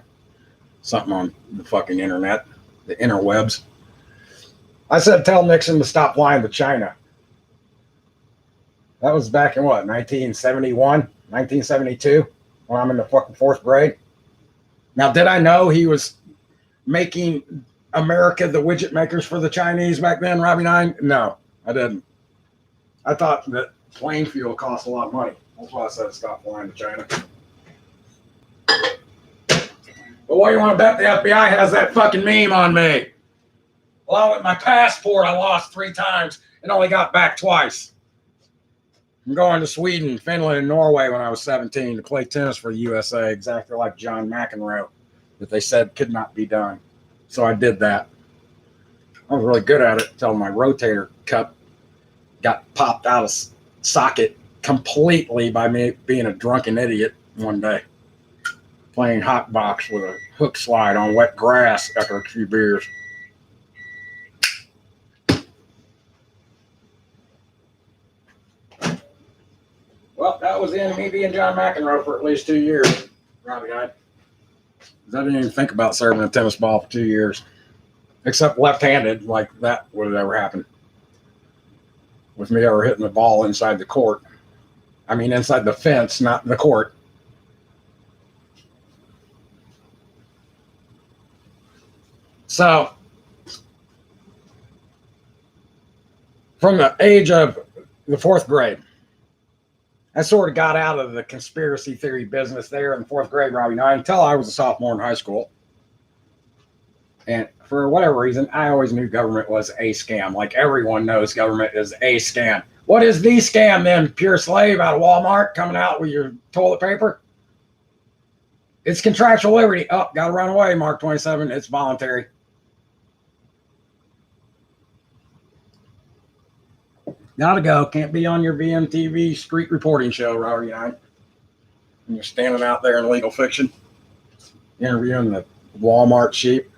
something on the fucking internet, the interwebs. I said tell Nixon to stop flying to China. That was back in what, 1971, 1972, when I'm in the fucking 4th grade. Now, did I know he was making America the widget makers for the Chinese back then, Robbie Nine? No, I didn't. I thought that plane fuel cost a lot of money. That's why I said stop flying to China. But what do you want to bet the FBI has that fucking meme on me? Along with my passport, I lost 3 times and only got back twice. I'm going to Sweden, Finland, and Norway when I was 17 to play tennis for the USA, exactly like John McEnroe, that they said could not be done. So I did that. I was really good at it until my rotator cup got popped out of socket completely by me being a drunken idiot one day, playing hot box with a hook slide on wet grass after a few beers. Well, that was the end of me being John McEnroe for at least 2 years, Robbie Knight. I didn't even think about serving a tennis ball for 2 years, except left-handed, like that would ever happen with me ever hitting the ball inside the court. I mean, inside the fence, not the court. So, from the age of the 4th grade, I sort of got out of the conspiracy theory business there in 4th grade, Robbie, Knight, until I was a sophomore in high school. And for whatever reason, I always knew government was a scam. Like everyone knows government is a scam. What is the scam then? Pure slave out of Walmart coming out with your toilet paper? It's contractual liberty. Oh, got to run away, marc27. It's voluntary. Gotta go. Can't be on your VMTV street reporting show, Robbie Knight. And you're standing out there in legal fiction, interviewing the Walmart sheep.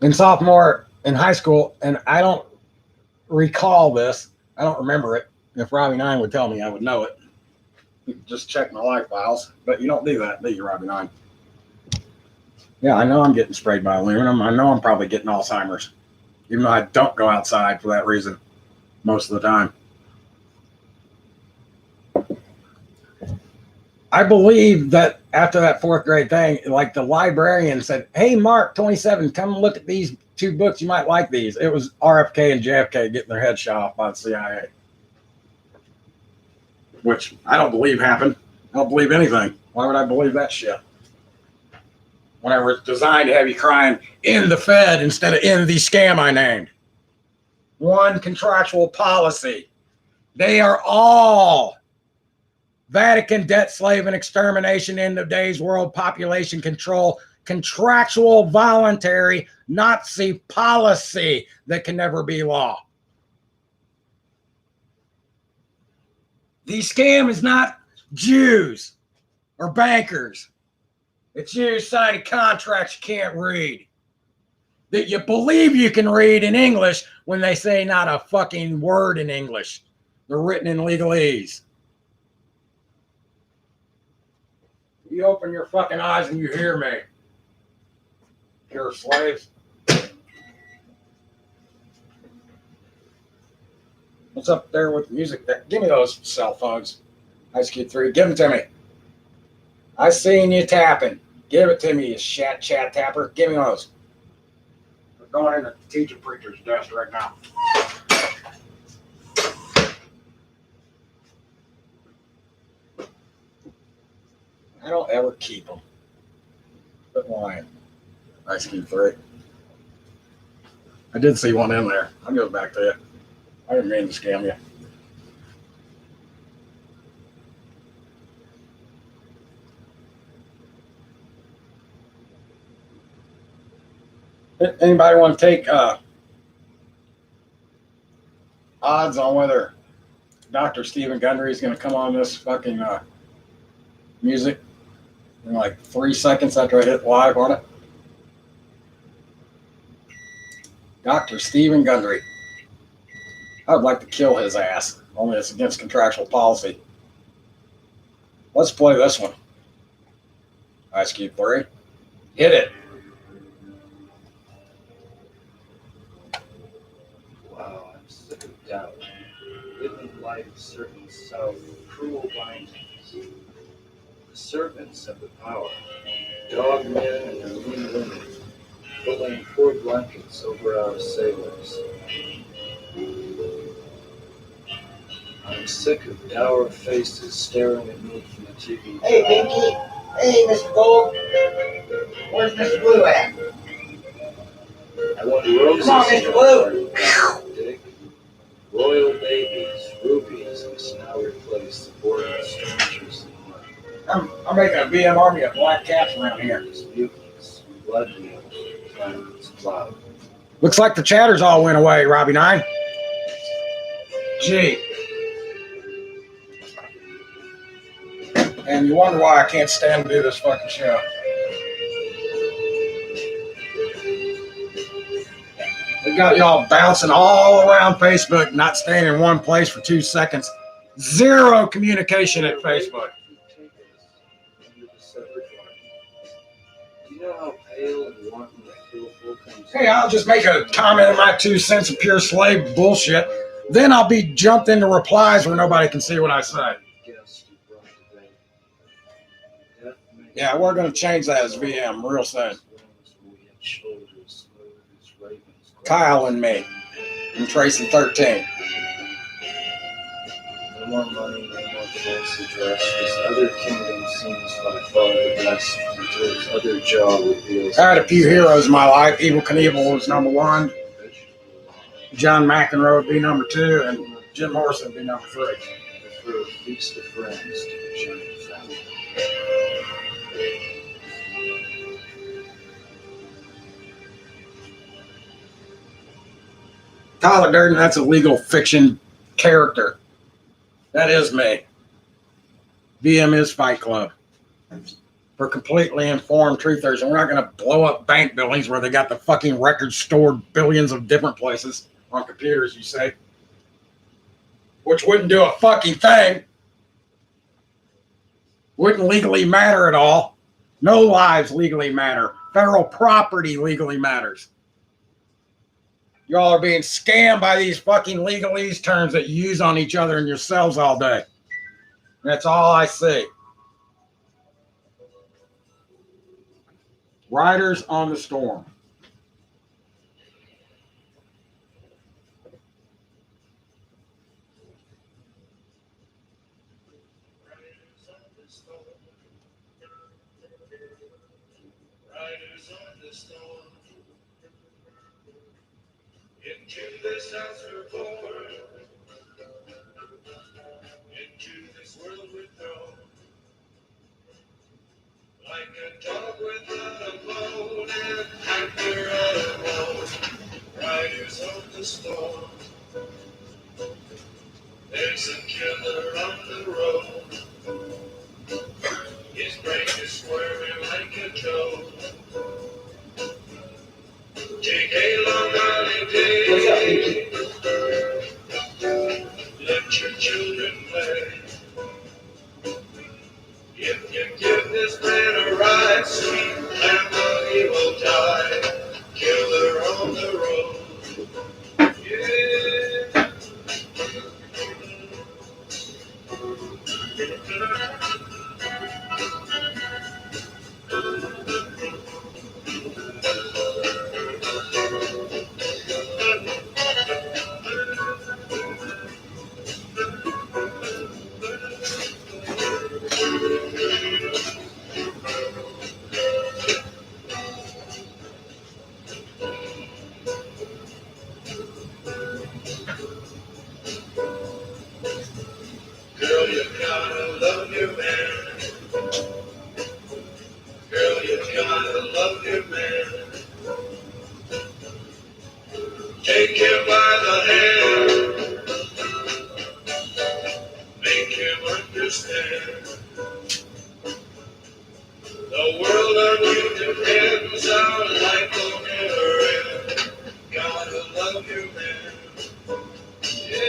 In sophomore in high school, and I don't recall this. I don't remember it. If Robbie Knight would tell me, I would know it. Just check my life files. But you don't do that, do you, Robbie Knight? Yeah, I know I'm getting sprayed by aluminum. I know I'm probably getting Alzheimer's, even though I don't go outside for that reason most of the time. I believe that after that 4th grade thing, like the librarian said, hey, Marc27, come look at these 2 books. You might like these. It was RFK and JFK getting their heads shot off by the CIA, which I don't believe happened. I don't believe anything. Why would I believe that shit? Whenever it's designed to have you crying in the Fed instead of in the scam I named. One contractual policy. They are all Vatican debt, slave, and extermination, end of days, world population control, contractual, voluntary, Nazi policy that can never be law. The scam is not Jews or bankers. It's you signing contracts you can't read, that you believe you can read in English when they say not a fucking word in English. They're written in legalese. You open your fucking eyes and you hear me. Pure slaves. What's up there with the music there? Give me those cell phones. Ice Cube 3, give them to me. I seen you tapping. Give it to me, you chat tapper. Give me those. We're going in the teacher preacher's desk right now. I don't ever keep them. Quit lying. Ice Cube 3. I did see one in there. I'll go back to it. I didn't mean to scam you. Anybody want to take odds on whether Dr. Stephen Gundry is going to come on this fucking music in like 3 seconds after I hit live on it? Dr. Stephen Gundry. I would like to kill his ass, only it's against contractual policy. Let's play this one. Ice Cube 3. Hit it. Wow, I'm sick of doubt. Living life serpents south cruel bindings. The serpents have the power. Dog men and their lean women pulling poor blankets over our sailors. I'm sick of dour faces staring at me from the TV. Hey, Pinky. Hey, Mr. Gold. Where's Mr. Blue at? I want roses. Come on, Mr. Blue. Dick. Royal babies, rubies, must now replace the boring strangers in mud. I'm making a VM army of black cats around here. Mutants, blood wheel climbed its cloud. Looks like the chatters all went away, Robbie 9. Gee. And you wonder why I can't stand to do this fucking show. They got y'all bouncing all around Facebook, not staying in one place for 2 seconds. Zero communication at Facebook. Do you know how pale and wanton the fearful comes? Hey, I'll just make a comment of my 2 cents of pure slave bullshit. Then I'll be jumped into replies where nobody can see what I say. Yeah, we're going to change that as VM real soon. Kyle and me. And Tracy 13. No more money, no more fancy dress. This other kingdom seems by far the best until its other jaw reveals. I had a few heroes in my life. Evil Knievel was number 1. John McEnroe would be number 2. And Jim Morrison would be number 3. For a feast of friends to the giant family. Tyler Durden, that's a legal fiction character. That is me. VM is Fight Club. For completely informed truthers, and we're not going to blow up bank buildings where they got the fucking records stored billions of different places on computers, you say. Which wouldn't do a fucking thing. Wouldn't legally matter at all. No lives legally matter. Federal property legally matters. Y'all are being scammed by these fucking legalese terms that you use on each other and yourselves all day. That's all I see. Riders on the storm. Riders on the storm. Into this house we're born, into this world we're thrown, like a dog without a bone and anchor alone. Riders on the storm, there's a killer on the road, his brain is squirming like a toad. Take a long holiday. Let your children play. If you give this man a ride, sweet Lambo, he will die. Killer on the road. Yeah. Girl, you gotta love your man. Girl, you gotta love your man. Take him by the hand. Make him understand. The world on you depends. Our life will never end. Gotta love your man. Yeah.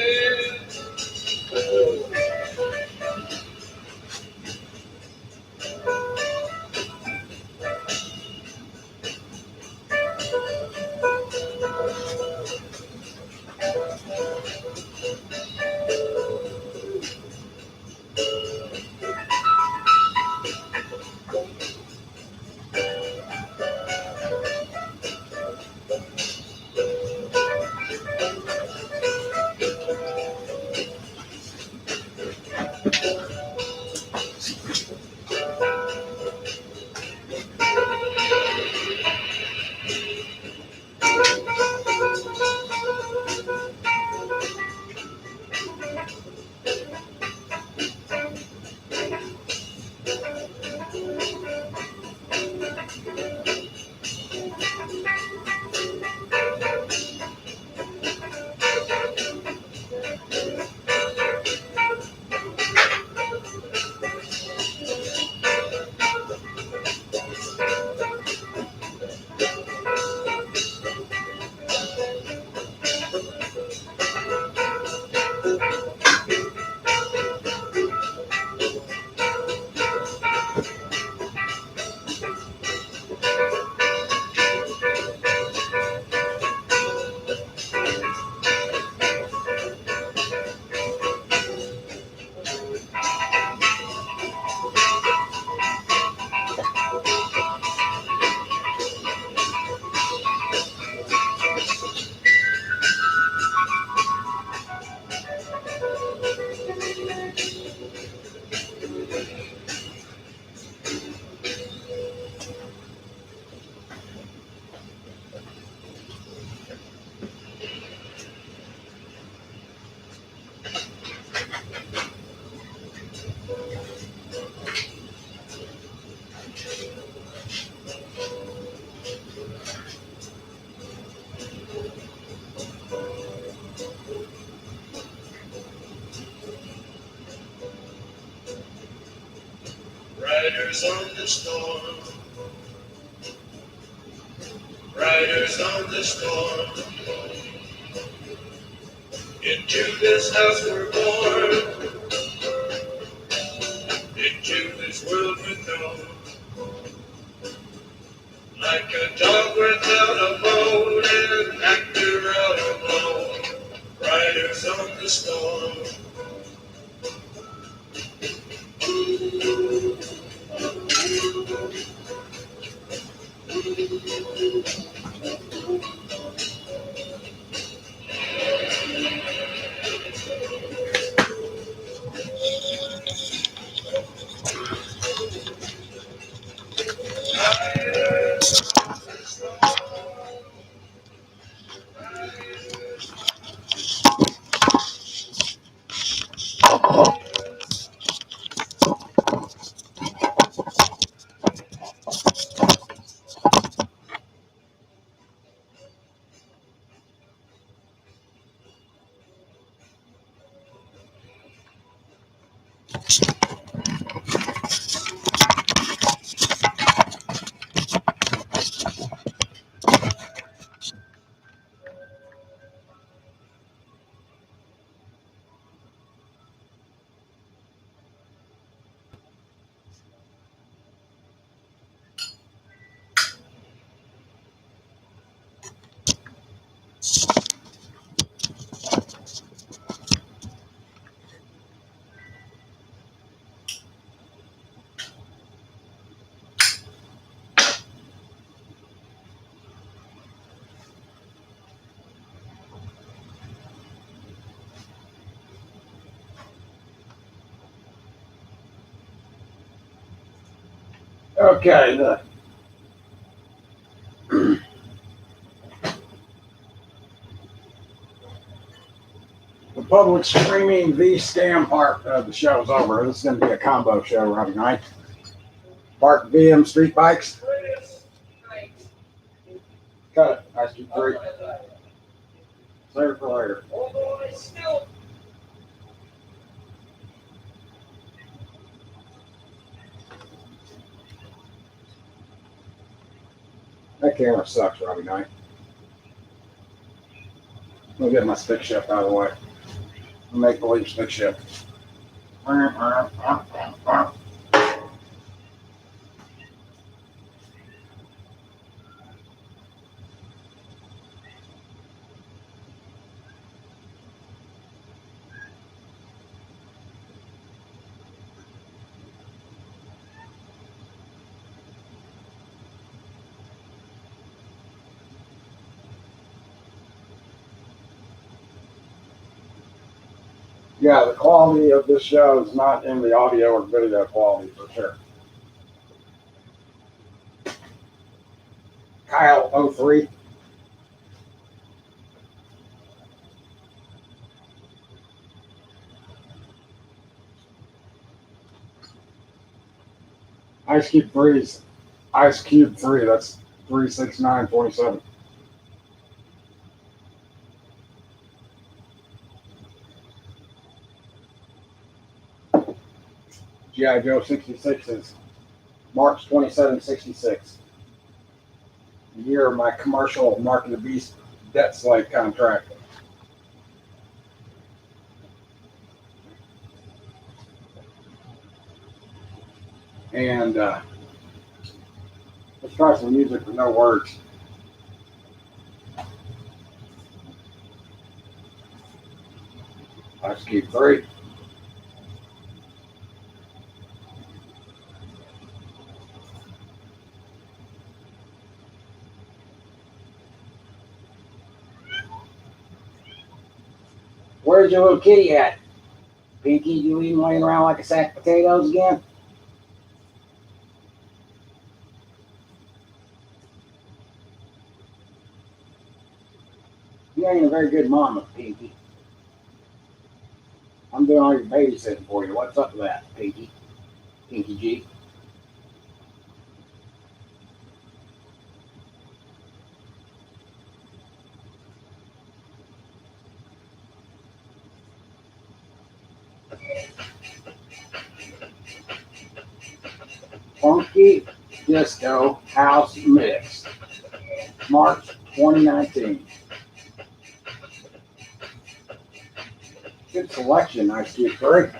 Riders on the storm, riders on the storm. Into this house we're born, into this world we're known. Like a dog without a bone, an actor out alone. Riders on the storm. Okay, the public streaming V scam part of the show is over. This is going to be a combo show, Robbie Knight. Park VM street bikes. Cut it. Ice Cube 3. Save it for later. That camera sucks, Robbie Knight. Let me get my stick shift out of the way. Make believe stick shift. Yeah, the quality of this show is not in the audio or video quality for sure. Kyle 03. Ice Cube 3's Ice Cube 3, that's 36927. G.I. Joe 66 is marc27 66. The year of my commercial Mark of the Beast debt slave contract. And let's try some music with no words. Ice Cube 3. Where's your little kitty at? Pinky, you leave him laying around like a sack of potatoes again? You ain't a very good mama, Pinky. I'm doing all your babysitting for you. What's up with that, Pinky? Pinky G. Pinky Disco House Mix, March 2019. Good selection, nice Cute Furry.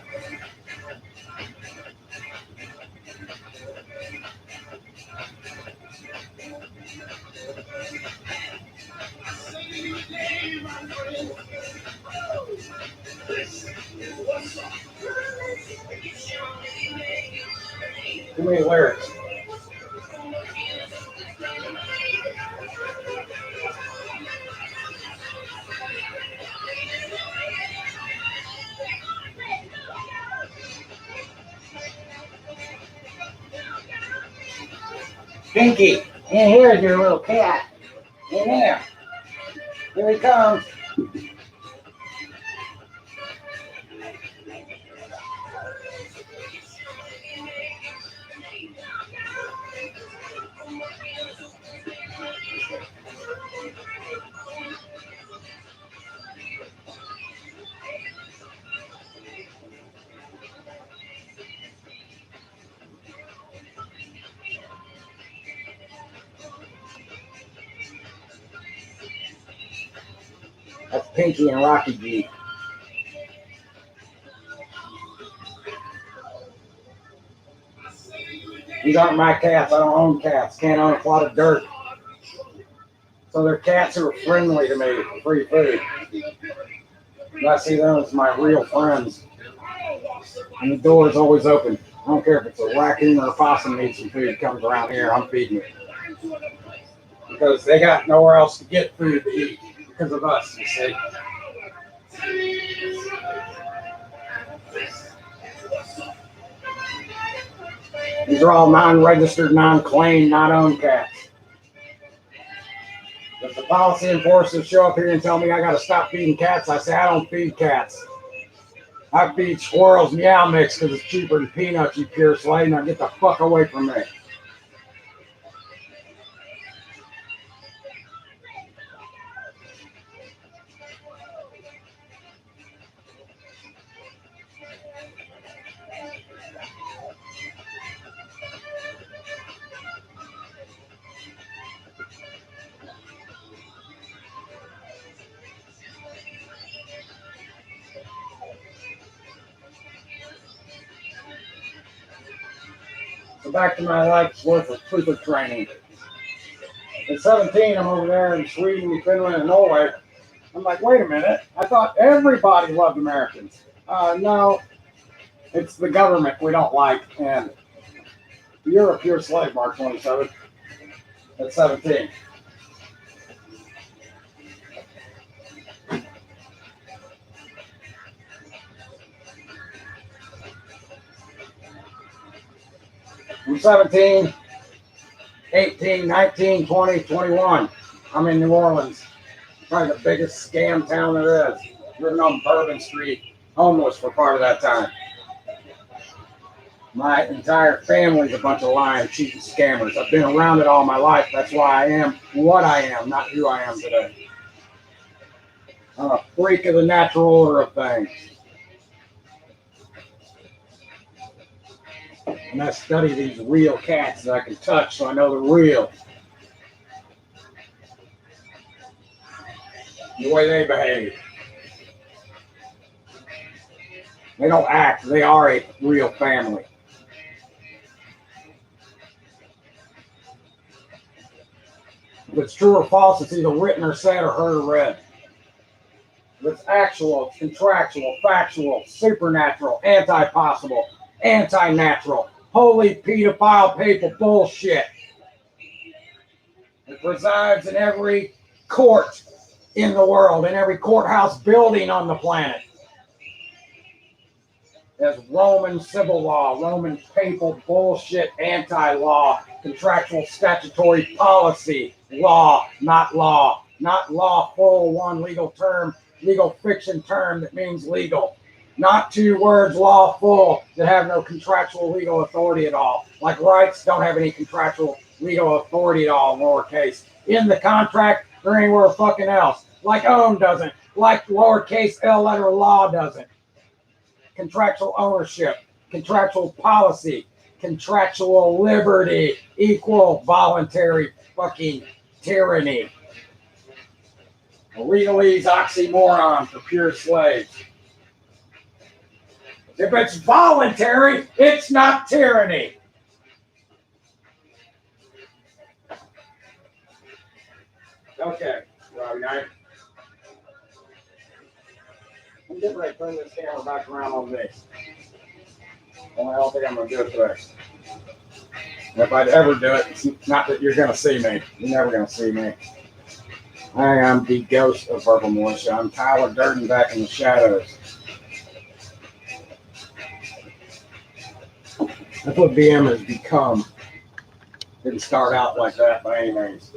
Too many lyrics. Pinky, in here's your little cat. In there. Here he comes. That's Pinky and Rocky G. These aren't my cats. I don't own cats. Can't own a plot of dirt. So they're cats who are friendly to me for free food. And I see them as my real friends. And the door is always open. I don't care if it's a raccoon or a possum needs some food, comes around here, I'm feeding it. Because they got nowhere else to get food to eat because of us, you see. These are all non-registered, non-claimed, not-owned cats. If the policy enforcers show up here and tell me I got to stop feeding cats, I say I don't feed cats. I feed squirrels Meow Mix because it's cheaper than peanuts, you pure slave. Now get the fuck away from me. So back to my life's worth of trooper training. At 17, I'm over there in Sweden, Finland, and Norway. I'm like, wait a minute. I thought everybody loved Americans. No, it's the government we don't like. And you're a pure slave, marc27, at 17. I'm 17, 18, 19, 20, 21. I'm in New Orleans. Probably the biggest scam town there is. Living on Bourbon Street, homeless for part of that time. My entire family's a bunch of lying, cheating scammers. I've been around it all my life. That's why I am what I am, not who I am today. I'm a freak of the natural order of things. And I study these real cats that I can touch so I know they're real. The way they behave. They don't act, they are a real family. If it's true or false, it's either written or said or heard or read. If it's actual, it's contractual, factual, supernatural, anti-possible, anti-natural, holy pedophile papal bullshit. It resides in every court in the world, in every courthouse building on the planet. There's Roman civil law, Roman papal bullshit, anti-law, contractual statutory policy, law, not lawful, one legal term, legal fiction term that means legal. Not two words, lawful, that have no contractual legal authority at all. Like rights don't have any contractual legal authority at all, lowercase. In the contract or anywhere fucking else. Like own doesn't. Like lowercase L letter law doesn't. Contractual ownership, contractual policy, contractual liberty, equal voluntary fucking tyranny. A legalese oxymoron for pure slaves. If it's voluntary, it's not tyranny. Okay, Robbie Knight. I'm getting ready to turn this camera back around on this. Well, I don't think I'm going to do it today. If I'd ever do it, it's not that you're going to see me. You're never going to see me. I am the ghost of Verbal Militia. I'm Tyler Durden back in the shadows. That's what VM has become. Didn't start out like that by any means.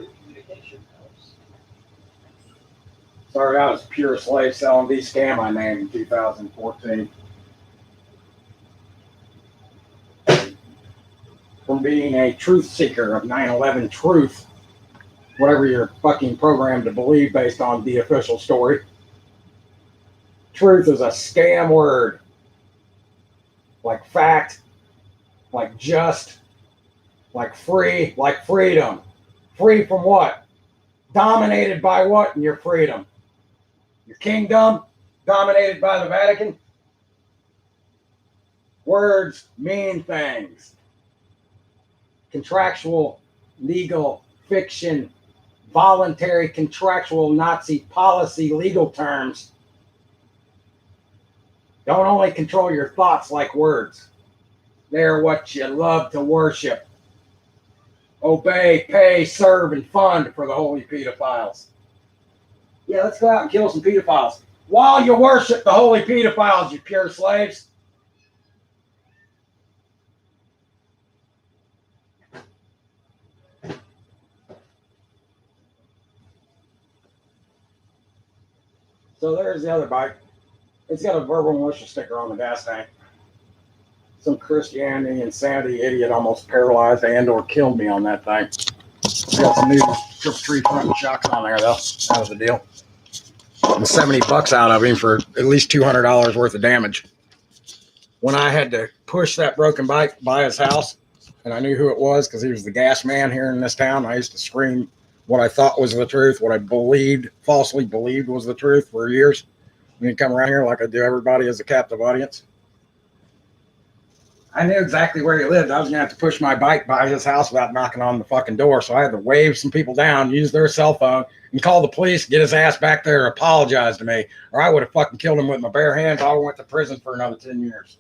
Started out as a pure slave selling V scam I named in 2014. From being a truth seeker of 9/11 truth, whatever you're fucking programmed to believe based on the official story. Truth is a scam word. Like fact, like just, like free, like freedom. Free from what? Dominated by what in your freedom? Your kingdom? Dominated by the Vatican? Words mean things. Contractual, legal, fiction, voluntary, contractual, Nazi policy, legal terms don't only control your thoughts like words. They're what you love to worship. Obey, pay, serve, and fund for the holy pedophiles. Yeah, let's go out and kill some pedophiles. While you worship the holy pedophiles, you pure slaves. So there's the other bike. It's got a Verbal Militia sticker on the gas tank. Some Christianity insanity idiot almost paralyzed and or killed me on that thing. It's got some new triple tree front shocks on there though. That was the deal. And $70 out of him for at least $200 worth of damage. When I had to push that broken bike by his house, and I knew who it was because he was the gas man here in this town, I used to scream what I thought was the truth, what I believed, falsely believed was the truth for years. And he'd come around here like I do everybody as a captive audience. I knew exactly where he lived. I was going to have to push my bike by his house without knocking on the fucking door. So I had to wave some people down, use their cell phone, and call the police, get his ass back there and apologize to me. Or I would have fucking killed him with my bare hands. I went to prison for another 10 years.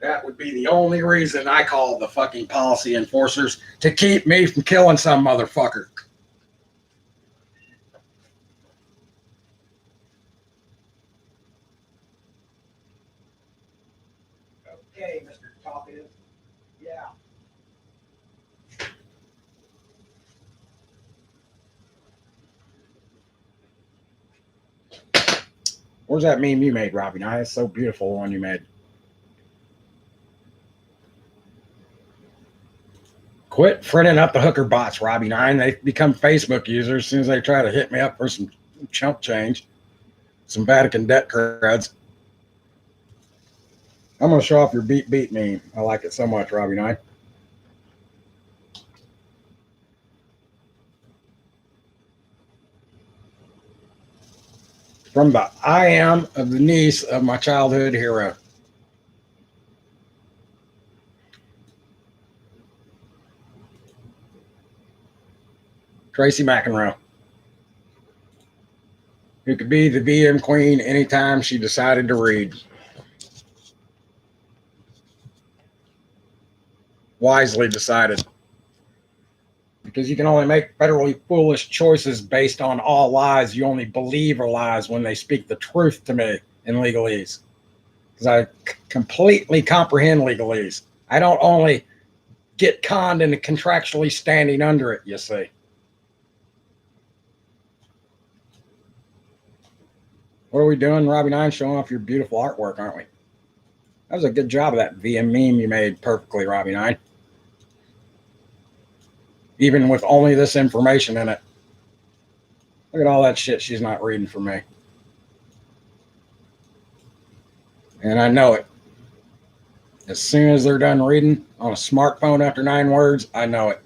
That would be the only reason I called the fucking policy enforcers, to keep me from killing some motherfucker. Okay, Mr. Talkative. Yeah. Where's that meme you made, Robbie? Now, it's so beautiful, the one you made. Quit friending up the hooker bots, Robbie 9. They become Facebook users as soon as they try to hit me up for some chump change, some Vatican debt creds. I'm going to show off your beat meme. I like it so much, Robbie 9. From the I am of the niece of my childhood hero. Tracy McEnroe, who could be the VM queen anytime she decided to read. Wisely decided. Because you can only make federally foolish choices based on all lies. You only believe are lies when they speak the truth to me in legalese. Because I completely comprehend legalese. I don't only get conned into contractually standing under it, you see. What are we doing, Robbie 9? Showing off your beautiful artwork, aren't we? That was a good job of that VM meme you made perfectly, Robbie 9. Even with only this information in it. Look at all that shit she's not reading for me. And I know it. As soon as they're done reading on a smartphone after 9 words, I know it.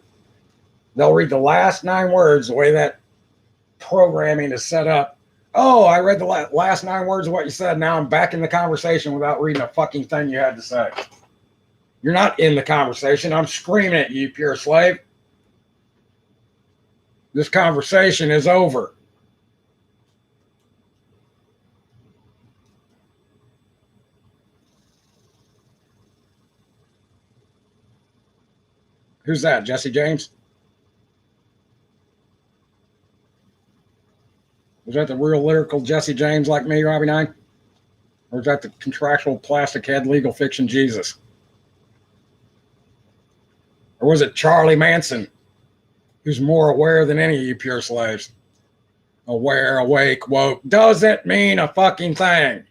They'll read the last 9 words the way that programming is set up. Oh, I read the last 9 words of what you said. Now I'm back in the conversation without reading a fucking thing you had to say. You're not in the conversation. I'm screaming at you, pure slave. This conversation is over. Who's that? Jesse James? Was that the real lyrical Jesse James like me, Robbie 9? Or is that the contractual plastic head legal fiction Jesus? Or was it Charlie Manson, who's more aware than any of you pure slaves? Aware, awake, woke doesn't mean a fucking thing.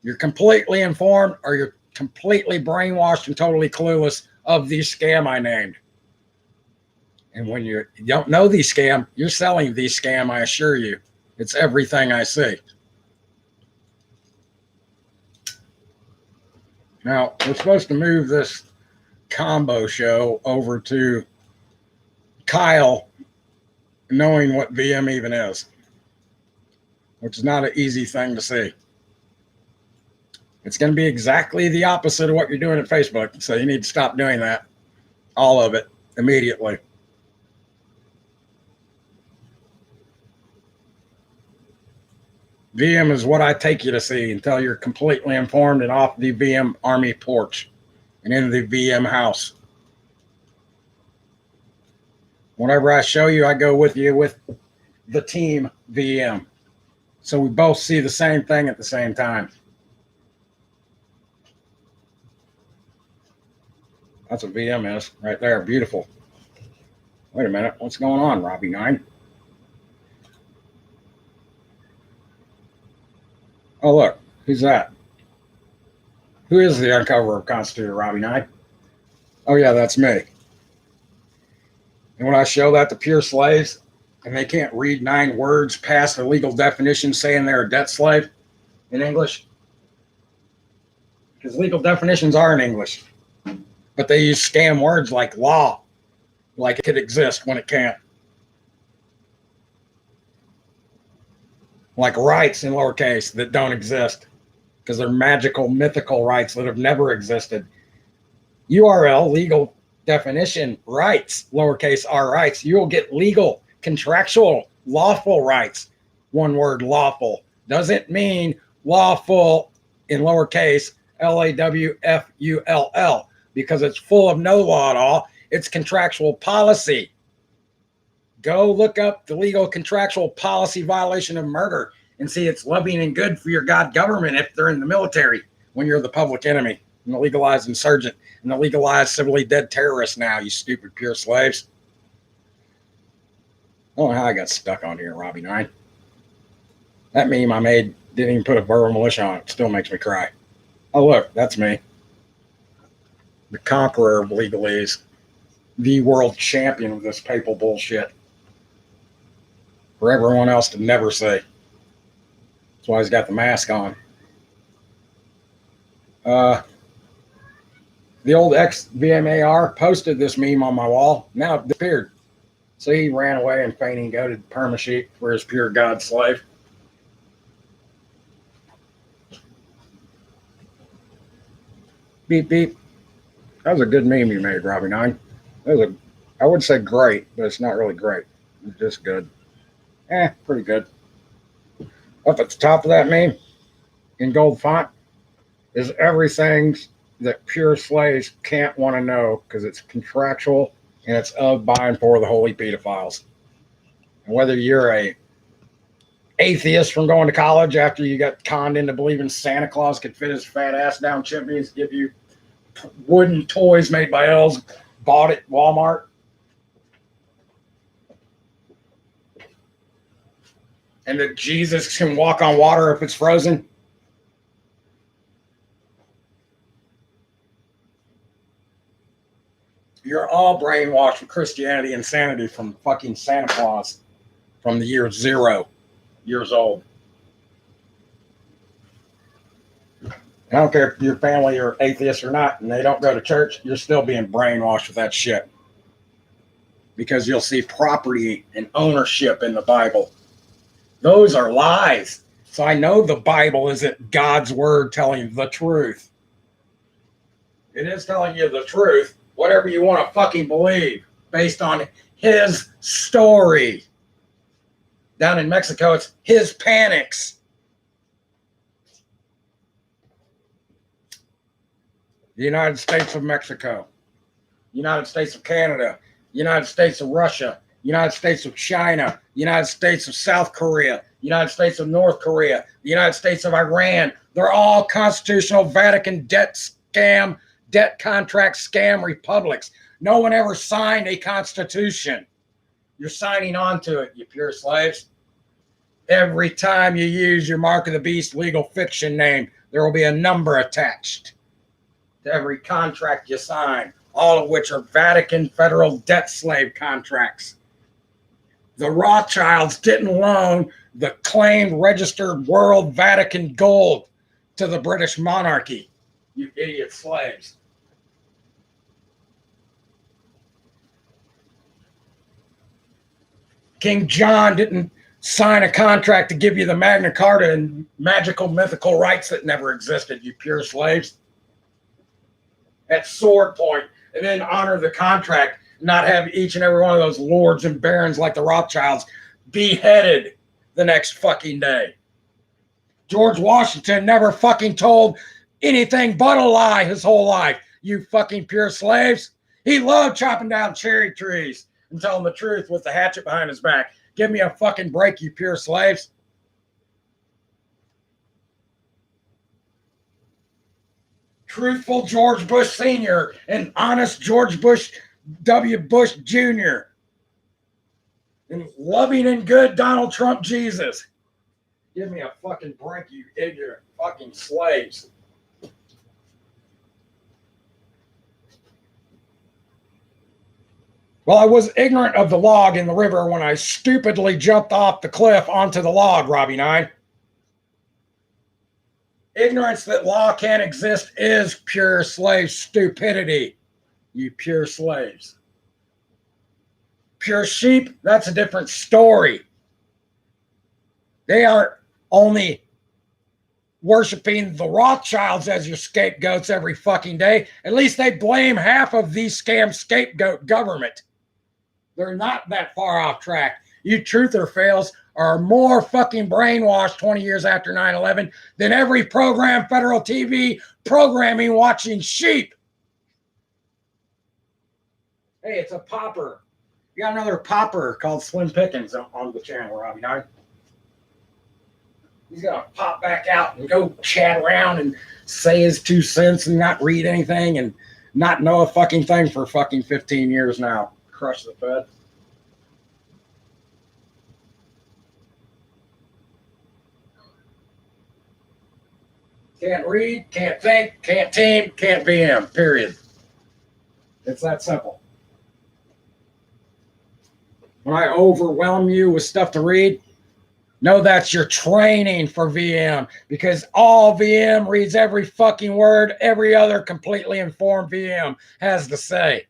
You're completely informed or you're completely brainwashed and totally clueless of the scam I named. And when you don't know the scam, you're selling the scam, I assure you. It's everything I see. Now, we're supposed to move this combo show over to Kyle knowing what VM even is, which is not an easy thing to see. It's going to be exactly the opposite of what you're doing at Facebook, so you need to stop doing that. All of it, immediately. VM is what I take you to see until you're completely informed and off the VM Army porch and in the VM house. Whenever I show you, I go with you with the team VM. So we both see the same thing at the same time. That's what VM is right there. Beautiful. Wait a minute. What's going on, Robbie 9? Oh, look. Who's that? Who is the uncover of Constitutor, Robbie 9? Oh, yeah, that's me. And when I show that to pure slaves and they can't read 9 words past the legal definition saying they're a debt slave in English, because legal definitions are in English, but they use scam words like law, like it could exist when it can't. Like rights in lowercase that don't exist because they're magical, mythical rights that have never existed. URL, legal definition, rights, lowercase r rights. You will get legal, contractual, lawful rights. One word, lawful. Doesn't mean lawful in lowercase LAWFULL because it's full of no law at all. It's contractual policy. Go look up the legal contractual policy violation of murder and see it's loving and good for your God government if they're in the military when you're the public enemy and the legalized insurgent and the legalized civilly dead terrorist now, you stupid pure slaves. I don't know how I got stuck on here, Robbie 9. That meme I made didn't even put a verbal militia on it. It still makes me cry. Oh, look, that's me. The conqueror of legalese. The world champion of this papal bullshit. For everyone else to never see. That's why he's got the mask on. The old ex-VMAR posted this meme on my wall. Now it disappeared. So he ran away and fainting goated permasheet for his pure God slave. Beep, beep. That was a good meme you made, Robbie 9. That was I would say great, but it's not really great. It's just good. Pretty good. Up at the top of that meme, in gold font, is everything that pure slaves can't want to know because it's contractual and it's of, by, and for the holy pedophiles. And whether you're a atheist from going to college after you got conned into believing Santa Claus could fit his fat ass down chimneys, give you wooden toys made by elves, bought at Walmart, and that Jesus can walk on water if it's frozen. You're all brainwashed from Christianity insanity from fucking Santa Claus from the year 0 years old. I don't care if your family are atheist or not, and they don't go to church, you're still being brainwashed with that shit. Because you'll see property and ownership in the Bible. Those are lies. So I know the Bible isn't God's word telling you the truth. It is telling you the truth, whatever you want to fucking believe, based on his story. Down in Mexico, it's his panics. The United States of Mexico, United States of Canada, United States of Russia, United States of China, United States of South Korea, United States of North Korea, the United States of Iran. They're all constitutional Vatican debt contract scam republics. No one ever signed a constitution. You're signing on to it, you pure slaves. Every time you use your Mark of the Beast legal fiction name, there will be a number attached to every contract you sign, all of which are Vatican federal debt slave contracts. The Rothschilds didn't loan the claimed registered world Vatican gold to the British monarchy, you idiot slaves. King John didn't sign a contract to give you the Magna Carta and magical mythical rights that never existed, you pure slaves. At sword point, and then honor the contract, not have each and every one of those lords and barons like the Rothschilds beheaded the next fucking day. George Washington never fucking told anything but a lie his whole life, you fucking pure slaves. He loved chopping down cherry trees and telling the truth with the hatchet behind his back. Give me a fucking break, you pure slaves. Truthful George Bush Sr. and honest George W. Bush Jr. and loving and good Donald Trump Jesus. Give me a fucking break, you ignorant fucking slaves. Well, I was ignorant of the log in the river when I stupidly jumped off the cliff onto the log, Robbie 9. Ignorance that law can't exist is pure slave stupidity, you pure slaves. Pure sheep, that's a different story. They are only worshiping the Rothschilds as your scapegoats every fucking day. At least they blame half of these scam scapegoat government. They're not that far off track. You truther fails are more fucking brainwashed 20 years after 9/11 than every program federal TV programming watching sheep. Hey, it's a popper. You got another popper called Slim Pickens on the channel, Robbie 9. He's gonna pop back out and go chat around and say his 2 cents and not read anything and not know a fucking thing for fucking 15 years now. Crush the Fed. Can't read, can't think, can't team, can't VM, period. It's that simple. When I overwhelm you with stuff to read, know that's your training for VM, because all VM reads every fucking word every other completely informed VM has to say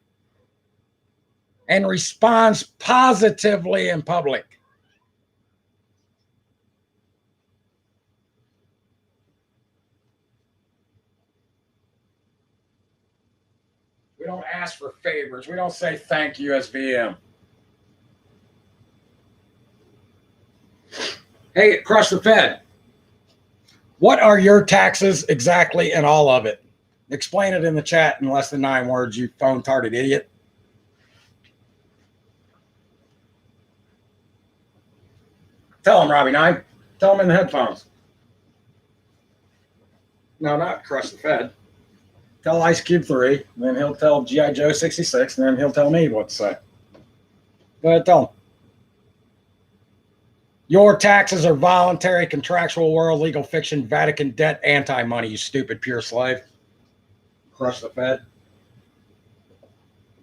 and responds positively in public. We don't ask for favors. We don't say thank you as VM. Hey, Crush the Fed. What are your taxes exactly and all of it? Explain it in the chat in less than 9 words, you phone-tarded idiot. Tell him, Robbie 9. Tell him in the headphones. No, not Crush the Fed. Tell Ice Cube 3, and then he'll tell G.I. Joe 66, and then he'll tell me what to say. Go ahead, tell him. Your taxes are voluntary, contractual, world, legal fiction, Vatican debt, anti-money, you stupid pure slave. Crush the Fed.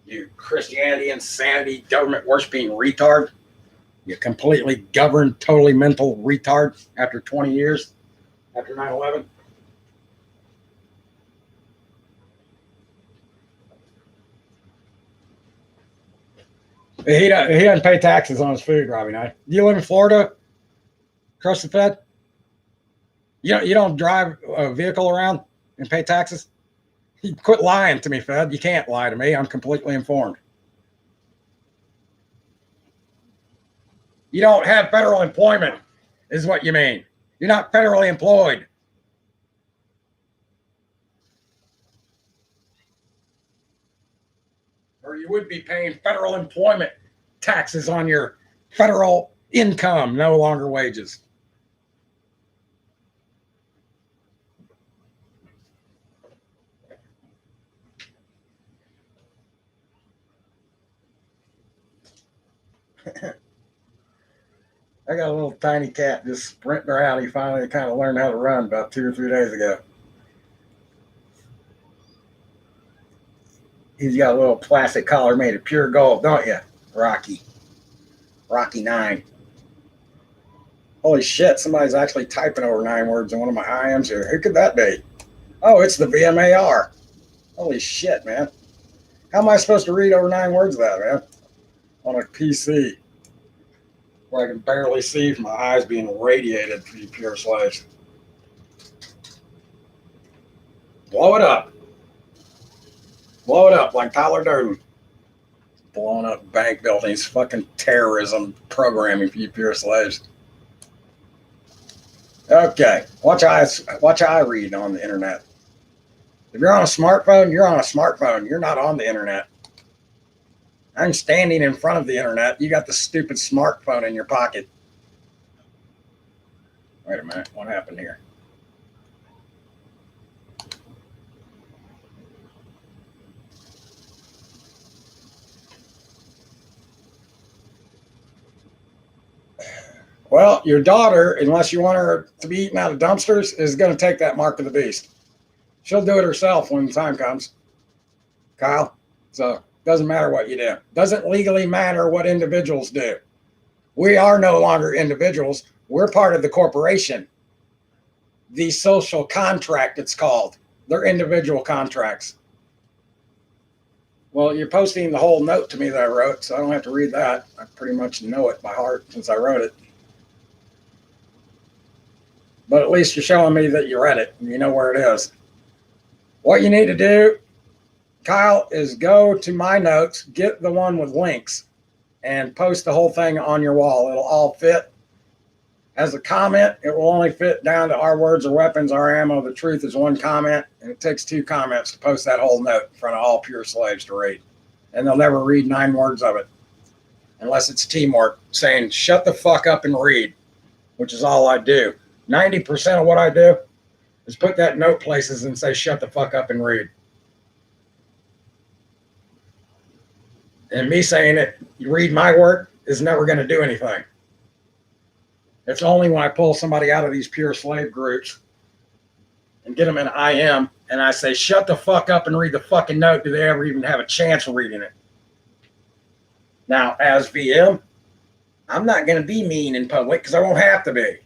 You Christianity, insanity, government worshiping retard. You completely governed, totally mental retard after 20 years, after 9/11. He doesn't pay taxes on his food, Robbie Knight. Do you live in Florida? Trust the Fed? You don't drive a vehicle around and pay taxes? Quit lying to me, Fed. You can't lie to me. I'm completely informed. You don't have federal employment, is what you mean. You're not federally employed. Or you would be paying federal employment taxes on your federal income, no longer wages. I got a little tiny cat just sprinting around. He finally kind of learned how to run about 2 or 3 days ago. He's got a little plastic collar made of pure gold, don't you, Rocky? Rocky 9. Holy shit, somebody's actually typing over 9 words in one of my IMs here. Who could that be? Oh, it's the VMAR. Holy shit, man. How am I supposed to read over 9 words of that, man? On a PC, where I can barely see from my eyes being radiated for you pure slaves. Blow it up. Blow it up like Tyler Durden. Blowing up bank buildings, fucking terrorism programming for you pure slaves. Okay, watch how I read on the internet. If you're on a smartphone, you're on a smartphone. You're not on the internet. I'm standing in front of the internet. You got the stupid smartphone in your pocket. Wait a minute, what happened here? Well, your daughter, unless you want her to be eaten out of dumpsters, is going to take that mark of the beast. She'll do it herself when the time comes, Kyle. So doesn't matter what you do. Doesn't legally matter what individuals do. We are no longer individuals. We're part of the corporation. The social contract, it's called. They're individual contracts. Well, you're posting the whole note to me that I wrote, so I don't have to read that. I pretty much know it by heart since I wrote it. But at least you're showing me that you read it and you know where it is. What you need to do, Kyle, is go to my notes, get the one with links, and post the whole thing on your wall. It'll all fit. As a comment, it will only fit down to our words or weapons, our ammo. The truth is one comment, and it takes 2 comments to post that whole note in front of all pure slaves to read. And they'll never read 9 words of it unless it's teamwork saying, shut the fuck up and read, which is all I do. 90% of what I do is put that note places and say, shut the fuck up and read. And me saying it, you read my work, is never going to do anything. It's only when I pull somebody out of these pure slave groups and get them in IM and I say, shut the fuck up and read the fucking note, do they ever even have a chance of reading it? Now, as VM, I'm not going to be mean in public because I won't have to be.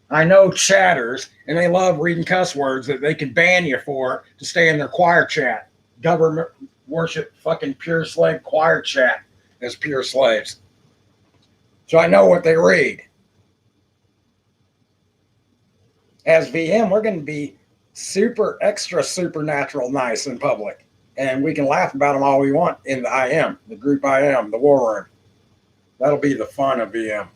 I know chatters, and they love reading cuss words that they can ban you for to stay in their choir chat. Government worship fucking pure slave choir chat as pure slaves. So I know what they read. As VM, we're going to be super extra supernatural nice in public. And we can laugh about them all we want in the IM, the group IM, the war room. That'll be the fun of VM.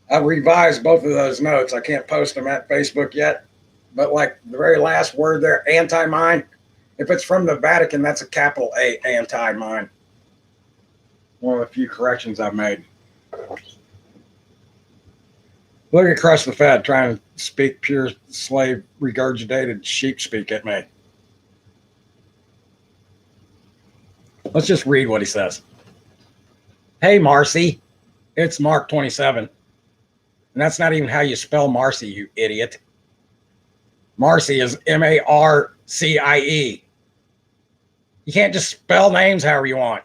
I've revised both of those notes. I can't post them at Facebook yet. But like the very last word there, anti-mine, if it's from the Vatican, that's a capital A, anti-mine. One of the few corrections I've made. Look at Crush the Fed trying to speak pure slave regurgitated sheep speak at me. Let's just read what he says. Hey, Marcy. It's marc27. And that's not even how you spell Marcy, you idiot. Marcy is Marcie. You can't just spell names however you want.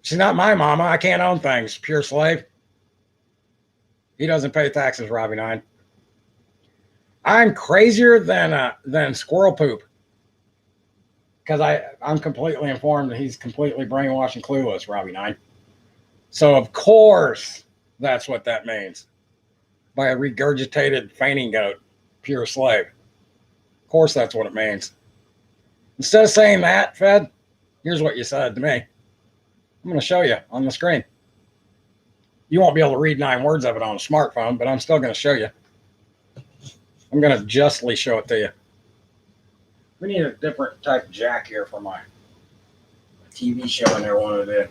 She's not my mama. I can't own things. Pure slave. He doesn't pay taxes, Robbie 9. I'm crazier than squirrel poop. because I'm completely informed that he's completely brainwashed and clueless, Robbie Nine. So of course that's what that means. By a regurgitated fainting goat, pure slave. Of course that's what it means. Instead of saying that, Fed, here's what you said to me. I'm going to show you on the screen. You won't be able to read 9 words of it on a smartphone, but I'm still going to show you. I'm going to justly show it to you. We need a different type of jack here for my TV show I never wanted to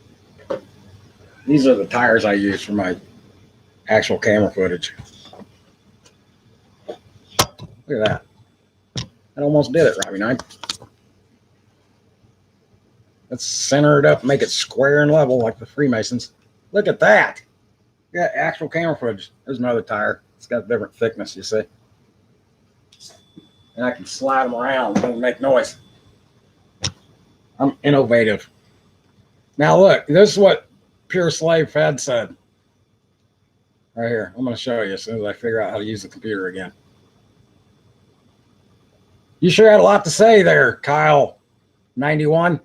do. These are the tires I use for my actual camera footage. Look at that. I almost did it, Robbie Nine. Let's center it up, make it square and level like the Freemasons. Look at that. Yeah, actual camera footage. There's another tire. It's got a different thickness, you see. And I can slide them around and make noise. I'm innovative. Now look, this is what Pure Slave Fed said. Right here. I'm going to show you as soon as I figure out how to use the computer again. You sure had a lot to say there, Kyle 91.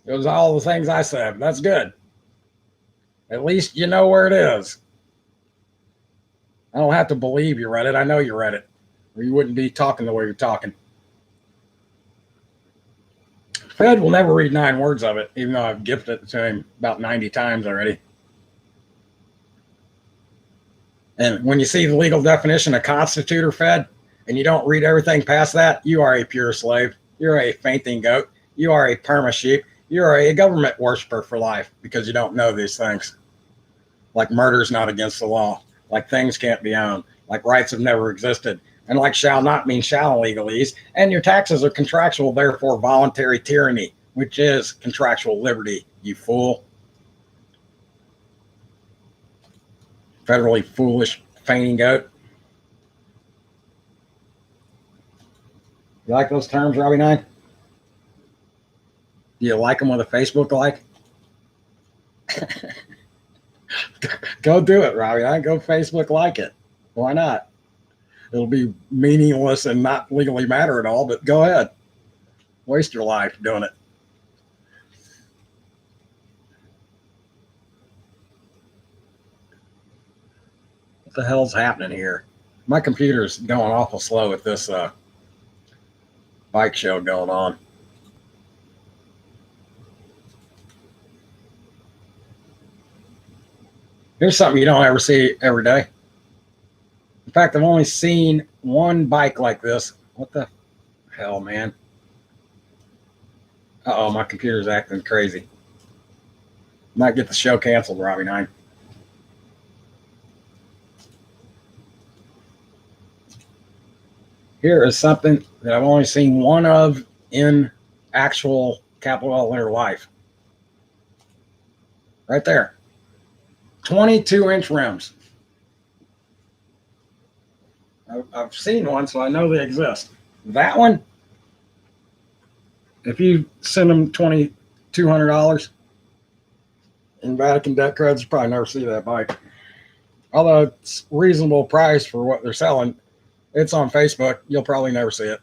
It was all the things I said. That's good. At least you know where it is. I don't have to believe you read it. I know you read it, or you wouldn't be talking the way you're talking. Fed will never read 9 words of it, even though I've gifted it to him about 90 times already. And when you see the legal definition of constitutor, Fed, and you don't read everything past that, you are a pure slave. You're a fainting goat. You are a perma sheep. You're a government worshiper for life because you don't know these things. Like murder's not against the law. Like things can't be owned. Like rights have never existed. And like shall not mean shall in legalese. And your taxes are contractual, therefore voluntary tyranny, which is contractual liberty, you fool. Federally foolish fainting goat. You like those terms, Robbie Nine? Do you like them with a Facebook like? Go do it, Robbie. I go Facebook like it. Why not? It'll be meaningless and not legally matter at all, but go ahead. Waste your life doing it. What the hell's happening here? My computer's going awful slow with this bike show going on. Here's something you don't ever see every day. In fact, I've only seen one bike like this. What the hell, man? Uh-oh, my computer's acting crazy. Might get the show canceled, Robbie Nine. Here is something that I've only seen one of in actual capital letter life. Right there. 22-inch rims. I've seen one, so I know they exist. That one, if you send them $2,200 in Vatican debt credits, you probably never see that bike. Although it's reasonable price for what they're selling, it's on Facebook. You'll probably never see it.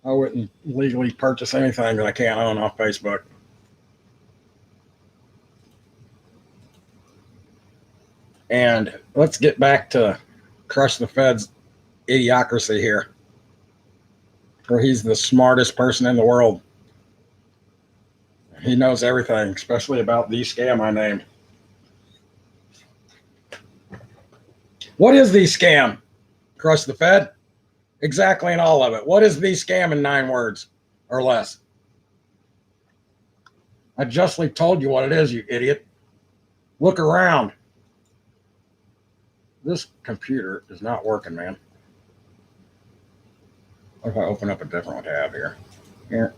I wouldn't legally purchase anything that I can't own off Facebook. And let's get back to Crush the Fed's idiocracy here, where he's the smartest person in the world. He knows everything, especially about the scam I named. What is the scam? Crush the Fed? Exactly, in all of it. What is the scam in 9 words or less? I justly told you what it is, you idiot. Look around. This computer is not working, man. What if I open up a different tab here? Here.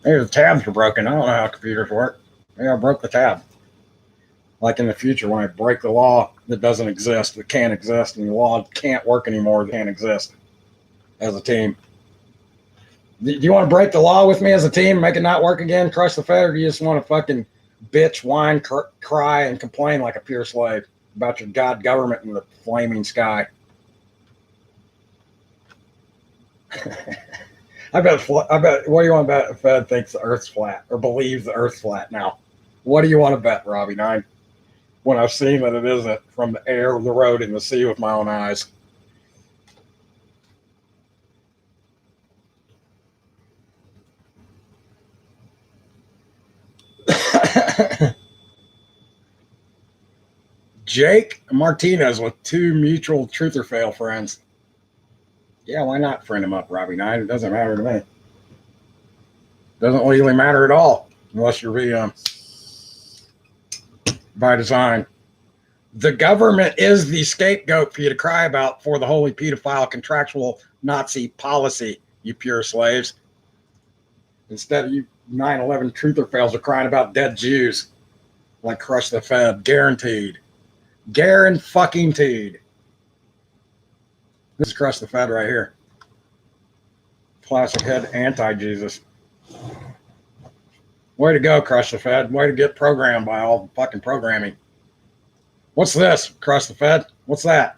Maybe the tabs are broken. I don't know how computers work. Maybe I broke the tab. Like in the future, when I break the law that doesn't exist, that can't exist, and the law can't work anymore, that can't exist as a team. Do you want to break the law with me as a team, make it not work again, Crush the Fed, or do you just want to fucking bitch, whine, cry, and complain like a pure slave about your god government in the flaming sky. I bet. What do you want to bet? The Fed thinks the Earth's flat or believes the Earth's flat now. What do you want to bet, Robbie Nine? When I've seen that it isn't from the air, the road, and the sea with my own eyes. Jake Martinez with 2 mutual truth or fail friends. Yeah, why not friend him up, Robbie Nine? It doesn't matter to me. Doesn't legally matter at all unless you're VM by design. The government is the scapegoat for you to cry about for the holy pedophile contractual Nazi policy, you pure slaves. Instead of you 9/11 truth or fails are crying about dead Jews like crush the Fed. Guaranteed. Guaranteed. This is crush the Fed right here. Classic head anti-Jesus. Way to go, crush the Fed. Way to get programmed by all the fucking programming. What's this? Crush the Fed? What's that?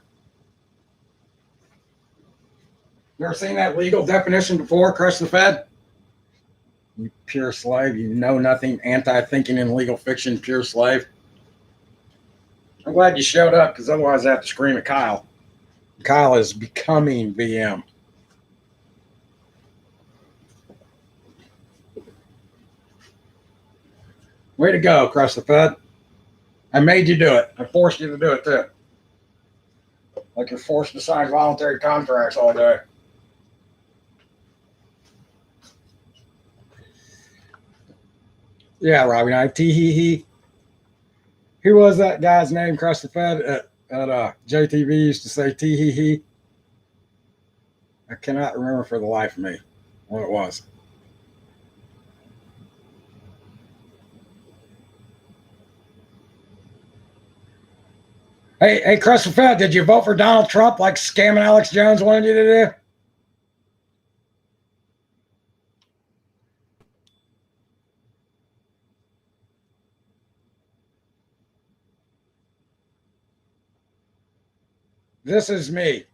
You ever seen that legal definition before? Crush the Fed? You pure slave. You know nothing. Anti-thinking in legal fiction. Pure slave. I'm glad you showed up because otherwise I have to scream at Kyle. Kyle is becoming VM. Way to go, Crush the Fed. I made you do it. I forced you to do it too. Like you're forced to sign voluntary contracts all day. Yeah, Robbie, I tee-hee-hee. Who was that guy's name, Crush the Fed, at JTV used to say tee-hee-hee? I cannot remember for the life of me what it was. Hey, Crush the Fed, did you vote for Donald Trump like scamming Alex Jones wanted you to do? This is me.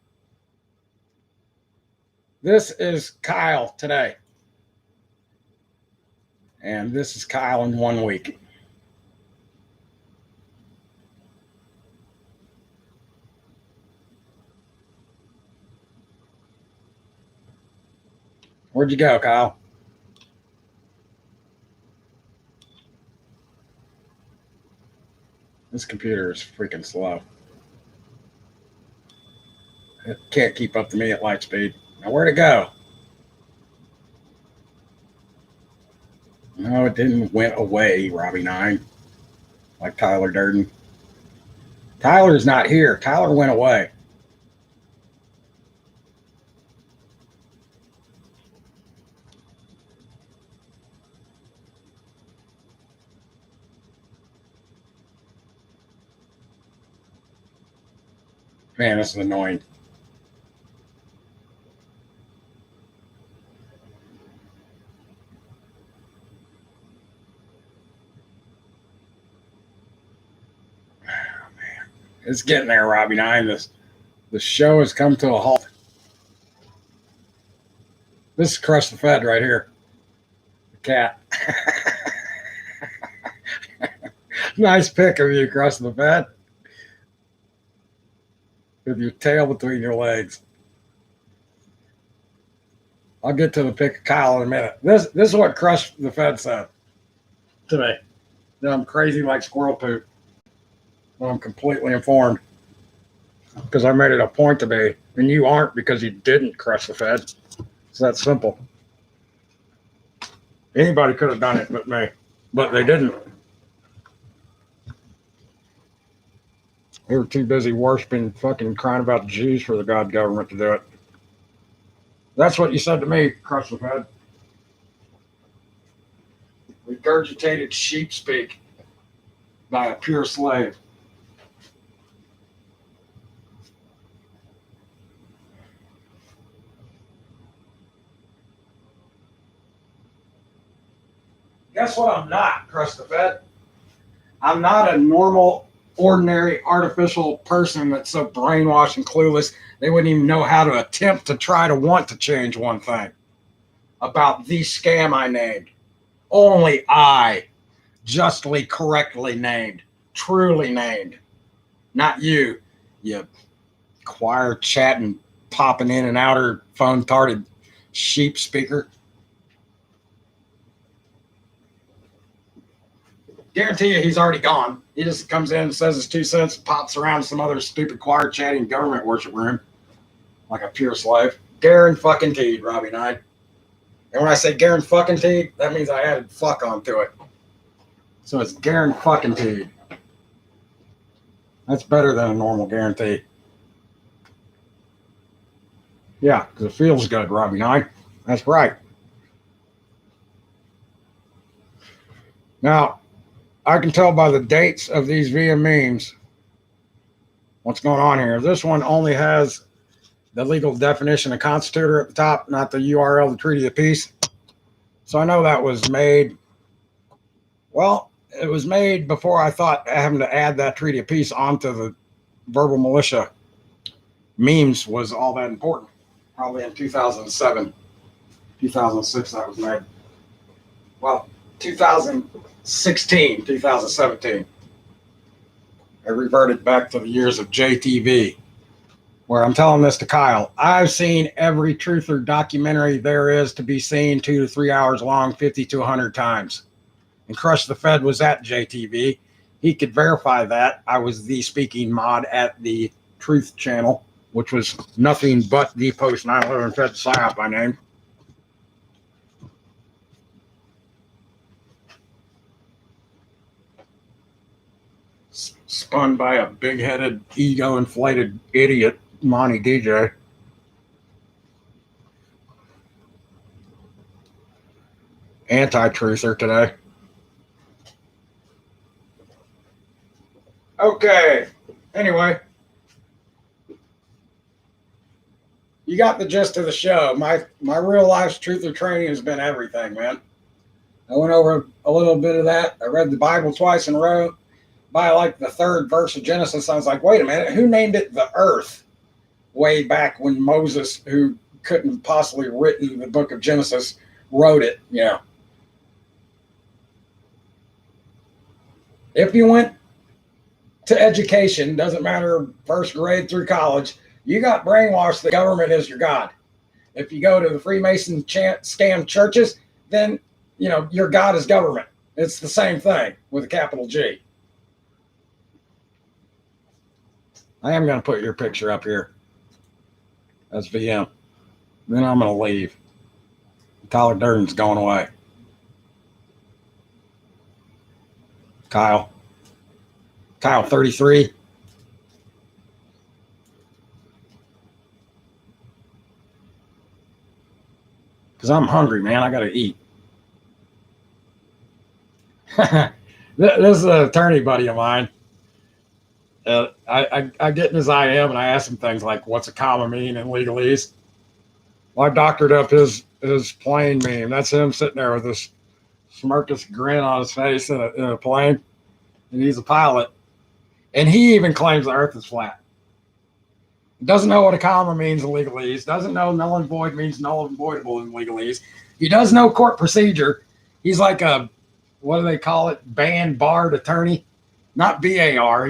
This is Kyle today. And this is Kyle in 1 week. Where'd you go, Kyle? This computer is freaking slow. It can't keep up to me at light speed. Now, where'd it go? No, it didn't went away, Robbie Nine, like Tyler Durden. Tyler's not here. Tyler went away. Man, this is annoying. It's getting there, Robbie Nine. The show has come to a halt. This is Crush the Fed right here. The cat. Nice pic of you, Crush the Fed. With your tail between your legs. I'll get to the pic of Kyle in a minute. This is what Crush the Fed said today. That I'm crazy like squirrel poop. I'm completely informed because I made it a point to be, and you aren't because you didn't crush the Fed. It's that simple. Anybody could have done it but me, but they didn't. They were too busy worshiping, fucking crying about the Jews for the God government to do it. That's what you said to me, Crush the Fed. Regurgitated sheep speak by a pure slave. Guess what I'm not, Crush the Fed? I'm not a normal, ordinary, artificial person that's so brainwashed and clueless they wouldn't even know how to attempt to try to want to change one thing about the scam I named. Only I, justly, correctly named, truly named, not you, you choir chatting, popping in and out her phone tarded sheep speaker. Guarantee you he's already gone. He just comes in and says his 2 cents and pops around some other stupid choir chatting government worship room like a pure slave. Guaranteed, Robbie Knight. And when I say guaranteed, that means I added fuck onto it. So it's guaranteed. That's better than a normal guarantee. Yeah, because it feels good, Robbie Knight. That's right. Now, I can tell by the dates of these VM memes what's going on here. This one only has the legal definition of constitutor at the top, not the URL of the Treaty of Peace. So I know that was made. Well, it was made before I thought having to add that Treaty of Peace onto the verbal militia memes was all that important. Probably in 2007, 2006 that was made. Well, 2016, 2017. I reverted back to the years of JTV, where I'm telling this to Kyle. I've seen every truther documentary there is to be seen, 2 to 3 hours long, 50 to 100 times. And Crush the Fed was at JTV. He could verify that. I was the speaking mod at the Truth Channel, which was nothing but the post 9/11 Fed PSYOP by name. Spun by a big-headed, ego-inflated idiot, Monty DJ. Anti-truther today. Okay. Anyway. You got the gist of the show. My real life's truther training has been everything, man. I went over a little bit of that. I read the Bible twice in a row. By like the third verse of Genesis, I was like, wait a minute, who named it the earth? Way back when Moses, who couldn't possibly have written the book of Genesis, wrote it, you know. If you went to education, doesn't matter first grade through college, you got brainwashed the government is your God. If you go to the Freemason scam churches, then, you know, your God is government. It's the same thing with a capital G. I am going to put your picture up here. That's VM. Then I'm going to leave. Tyler Durden's going away. Kyle 33. Because I'm hungry, man. I got to eat. This is an attorney buddy of mine. I get in his IM and I ask him things like, what's a comma mean in legalese? Well, I doctored up his plane meme. That's him sitting there with this smirkless grin on his face in a plane. And he's a pilot. And he even claims the earth is flat. Doesn't know what a comma means in legalese. Doesn't know null and void means null and voidable in legalese. He does know court procedure. He's like a, what do they call it? Barred attorney. Not BAR.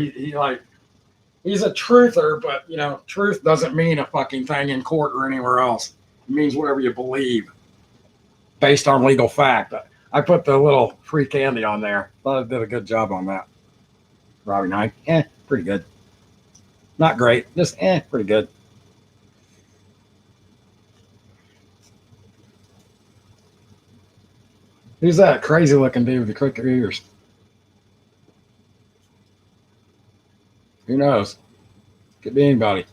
He's a truther, but, you know, truth doesn't mean a fucking thing in court or anywhere else. It means whatever you believe based on legal fact. I put the little free candy on there. Thought I did a good job on that. Robbie Knight, pretty good. Not great, just pretty good. Who's that crazy looking dude with the crooked ears? Who knows? Could be anybody.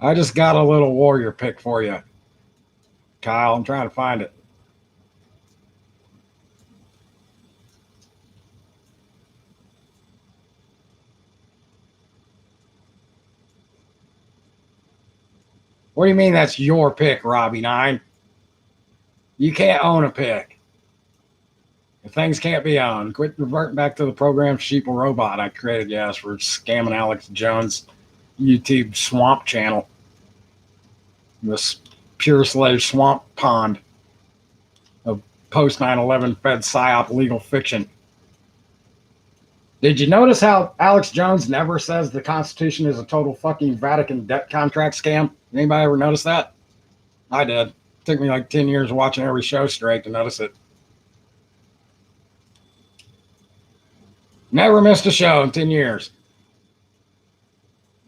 I just got a little warrior pick for you, Kyle. I'm trying to find it. What do you mean that's your pick, Robbie 9? You can't own a pick. Things can't be on. Quit reverting back to the program Sheeple Robot I created, yes, for scamming Alex Jones' YouTube swamp channel. This pure slave swamp pond of post 9/11 Fed PSYOP legal fiction. Did you notice how Alex Jones never says the Constitution is a total fucking Vatican debt contract scam? Anybody ever notice that? I did. It took me like 10 years watching every show straight to notice it. Never missed a show in 10 years.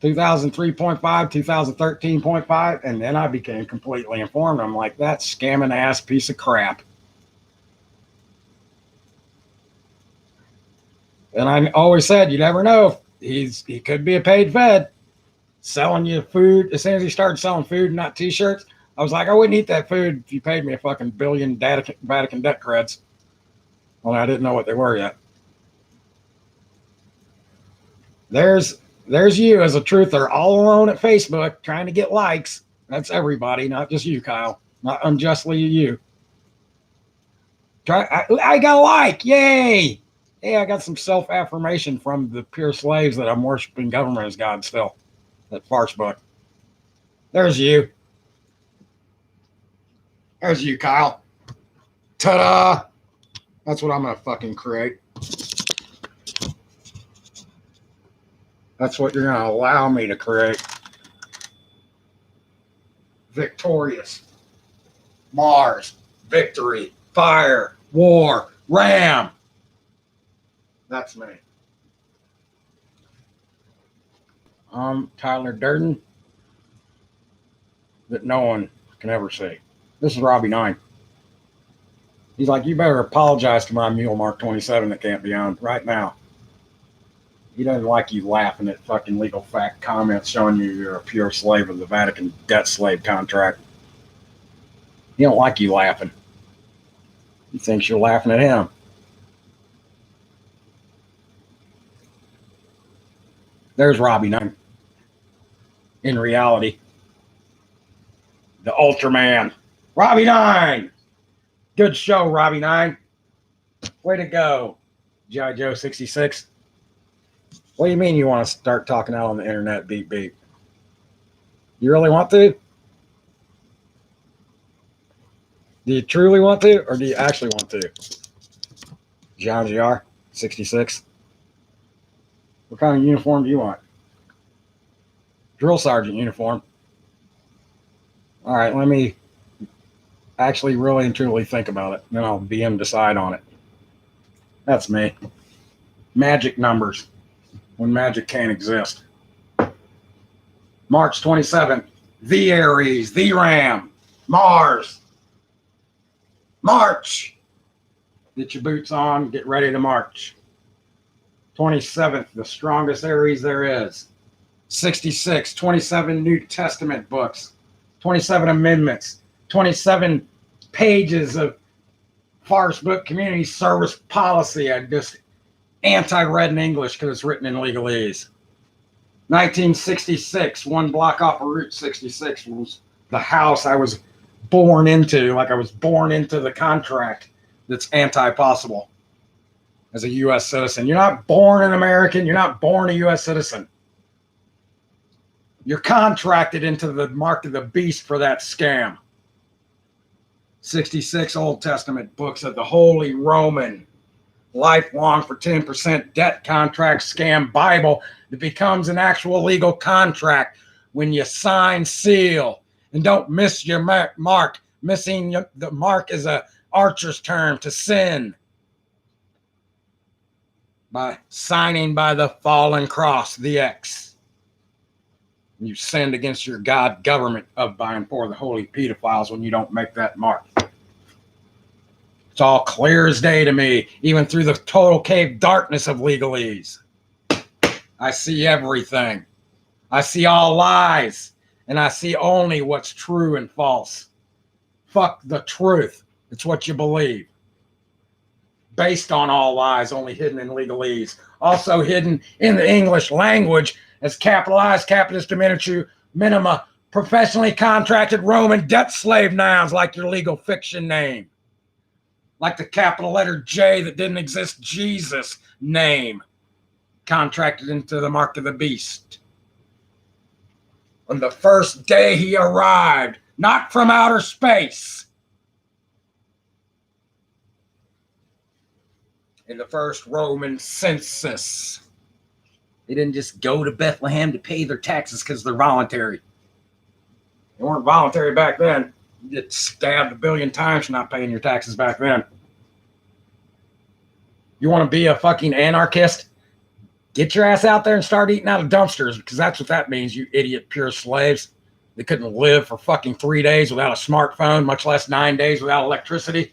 2003.5, 2013.5, and then I became completely informed. I'm like, that scamming ass piece of crap. And I always said, you never know. He could be a paid Fed selling you food. As soon as he started selling food, not t-shirts, I was like, I wouldn't eat that food if you paid me a fucking billion Vatican debt creds. Only I didn't know what they were yet. There's you as a truther all alone at Facebook trying to get likes. That's everybody, not just you, Kyle. Not unjustly you. I got a like. Yay. Hey, I got some self-affirmation from the pure slaves that I'm worshiping government as God still. That farce book. There's you. There's you, Kyle. Ta-da! That's what I'm going to fucking create. That's what you're going to allow me to create. Victorious. Mars. Victory. Fire. War. Ram. That's me. I'm Tyler Durden, that no one can ever see. This is Robbie 9. He's like, you better apologize to my mule marc27 that can't be on right now. He doesn't like you laughing at fucking legal fact comments showing you're a pure slave of the Vatican debt slave contract. He don't like you laughing. He thinks you're laughing at him. There's Robbie 9. In reality, the Ultraman. Robbie 9. Good show, Robbie 9. Way to go, G.I. Joe 66. What do you mean you want to start talking out on the internet, beep, beep? You really want to? Do you truly want to, or do you actually want to? John GR 66. What kind of uniform do you want? Drill sergeant uniform. All right, let me actually really and truly think about it. Then I'll decide on it. That's me. Magic numbers when magic can't exist. March 27th. The Aries, the Ram, Mars. March. Get your boots on. Get ready to march. 27th, the strongest Aries there is. 66, 27 New Testament books, 27 amendments, 27 pages of farce book community service policy. I just anti-read in English because it's written in legalese. 1966, one block off of Route 66 was the house I was born into, like I was born into the contract that's anti-possible. As a U.S. citizen. You're not born an American. You're not born a U.S. citizen. You're contracted into the mark of the beast for that scam. 66 Old Testament books of the Holy Roman lifelong for 10% debt contract scam Bible that becomes an actual legal contract when you sign, seal, and don't miss your mark. Missing the mark is a archer's term to sin. By signing by the fallen cross, the X. You sinned against your God government of by and for the holy pedophiles when you don't make that mark. It's all clear as day to me, even through the total cave darkness of legalese. I see everything. I see all lies, and I see only what's true and false. Fuck the truth. It's what you believe. Based on all lies, only hidden in legalese. Also hidden in the English language as capitalized, capitis diminutive, minima, professionally contracted Roman debt slave nouns like your legal fiction name. like the capital letter J that didn't exist, Jesus' name, contracted into the mark of the beast. On the first day he arrived, not from outer space, in the first Roman census. They didn't just go to Bethlehem to pay their taxes because they're voluntary. They weren't voluntary back then. You get stabbed a billion times for not paying your taxes back then. You want to be a fucking anarchist? Get your ass out there and start eating out of dumpsters, because that's what that means, you idiot pure slaves. They couldn't live for fucking 3 days without a smartphone, much less 9 days without electricity.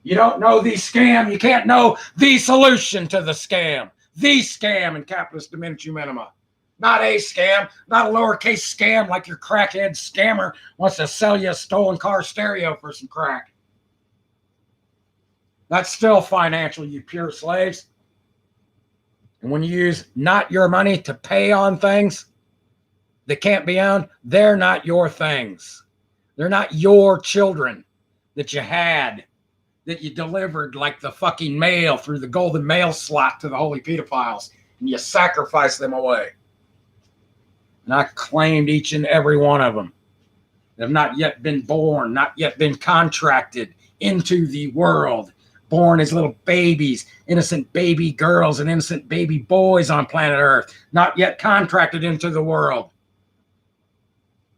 You don't know the scam. You can't know the solution to the scam. The scam in capitalist diminutive minima. Not a scam, not a lowercase scam like your crackhead scammer wants to sell you a stolen car stereo for some crack. That's still financial, you pure slaves. And when you use not your money to pay on things that can't be owned, they're not your things. They're not your children that you had, that you delivered like the fucking mail through the golden mail slot to the holy pedophiles, and you sacrificed them away. And I claimed each and every one of them. They have not yet been born, not yet been contracted into the world. Born as little babies, innocent baby girls and innocent baby boys on planet Earth, not yet contracted into the world.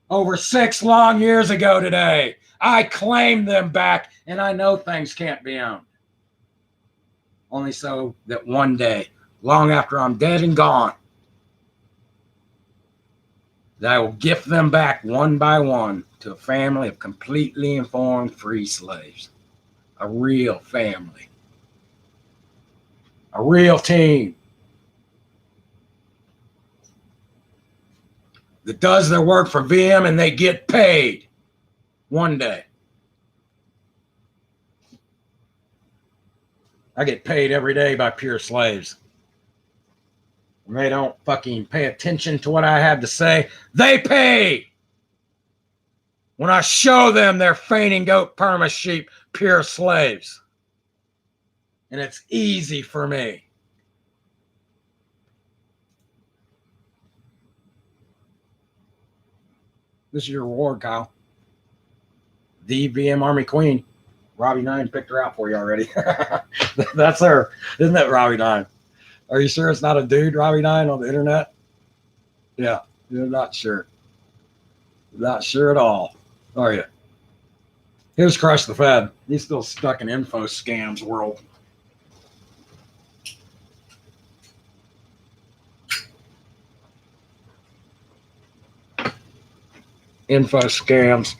Over 6 long years ago today, I claimed them back, and I know things can't be owned. Only so that one day, long after I'm dead and gone, that I will gift them back one by one to a family of completely informed free slaves. A real family. A real team that does their work for VM and they get paid one day. I get paid every day by pure slaves. And they don't fucking pay attention to what I have to say. They pay when I show them their fainting goat perma sheep pure slaves. And it's easy for me. This is your reward, Kyle. The VM Army Queen. Robbie 9 picked her out for you already. That's her. Isn't that Robbie 9? Are you sure it's not a dude, Robbie 9, on the internet? Yeah, you're not sure. Not sure at all, are you? Here's Crush the Fed. He's still stuck in info scams world. Info scams.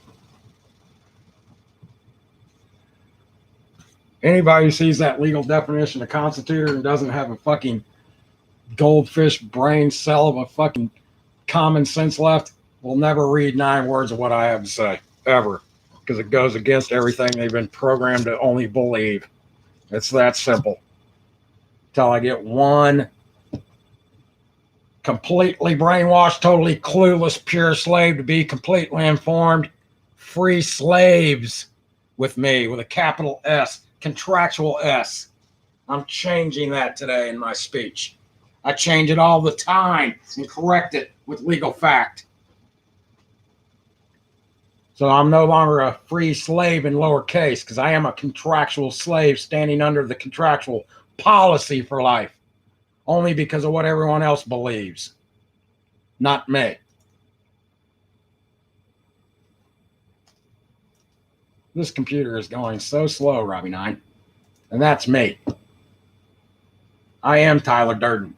Anybody who sees that legal definition of constitutor and doesn't have a fucking goldfish brain cell of a fucking common sense left will never read 9 words of what I have to say, ever. Because it goes against everything they've been programmed to only believe. It's that simple. Till I get one completely brainwashed, totally clueless, pure slave to be completely informed, free slaves with me, with a capital S, contractual S. I'm changing that today in my speech. I change it all the time and correct it with legal fact. So I'm no longer a free slave in lowercase, because I am a contractual slave standing under the contractual policy for life. Only because of what everyone else believes. Not me. This computer is going so slow, Robbie 9. And that's me. I am Tyler Durden.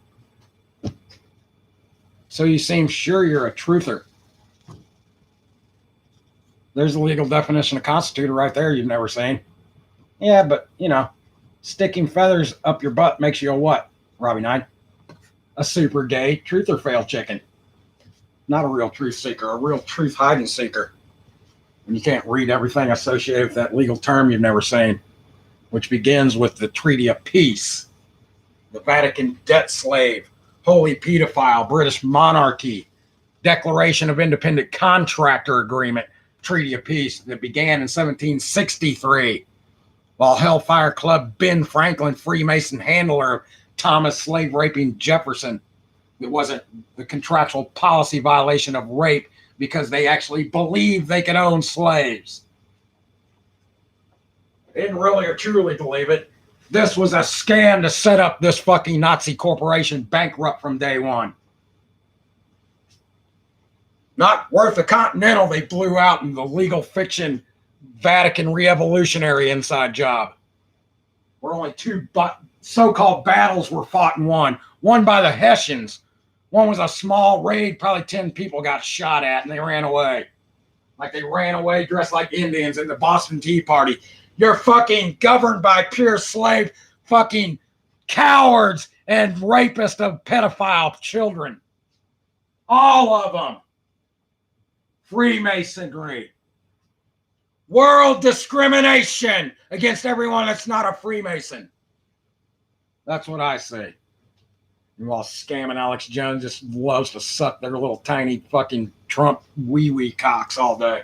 So you seem sure you're a truther. There's the legal definition of constitutor right there you've never seen. Yeah, but, you know, sticking feathers up your butt makes you a what, Robbie 9? A super gay truth or fail chicken. Not a real truth seeker, a real truth hiding seeker. And you can't read everything associated with that legal term you've never seen, which begins with the Treaty of Peace, the Vatican debt slave, holy pedophile, British monarchy, Declaration of Independent Contractor Agreement, Treaty of Peace that began in 1763. while Hellfire Club Ben Franklin, Freemason handler of Thomas slave raping Jefferson. It wasn't the contractual policy violation of rape because they actually believed they could own slaves. They didn't really or truly believe it. This was a scam to set up this fucking Nazi corporation bankrupt from day one. Not worth a Continental they blew out in the legal fiction Vatican re-evolutionary inside job. Where only two so-called battles were fought and won. One by the Hessians. One was a small raid, probably 10 people got shot at and they ran away. Like they ran away dressed like Indians in the Boston Tea Party. You're fucking governed by pure slave fucking cowards and rapists of pedophile children. All of them. Freemasonry. World discrimination against everyone that's not a Freemason. That's what I say. And while scamming Alex Jones just loves to suck their little tiny fucking Trump wee-wee cocks all day.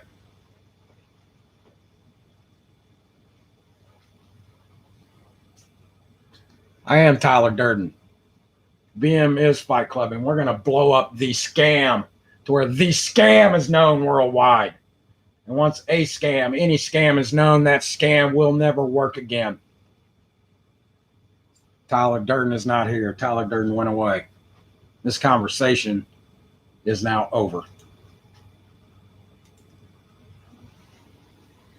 I am Tyler Durden. VM is Fight Club, and we're going to blow up the scam to where the scam is known worldwide. And once a scam, any scam is known, that scam will never work again. Tyler Durden is not here. Tyler Durden went away. This conversation is now over.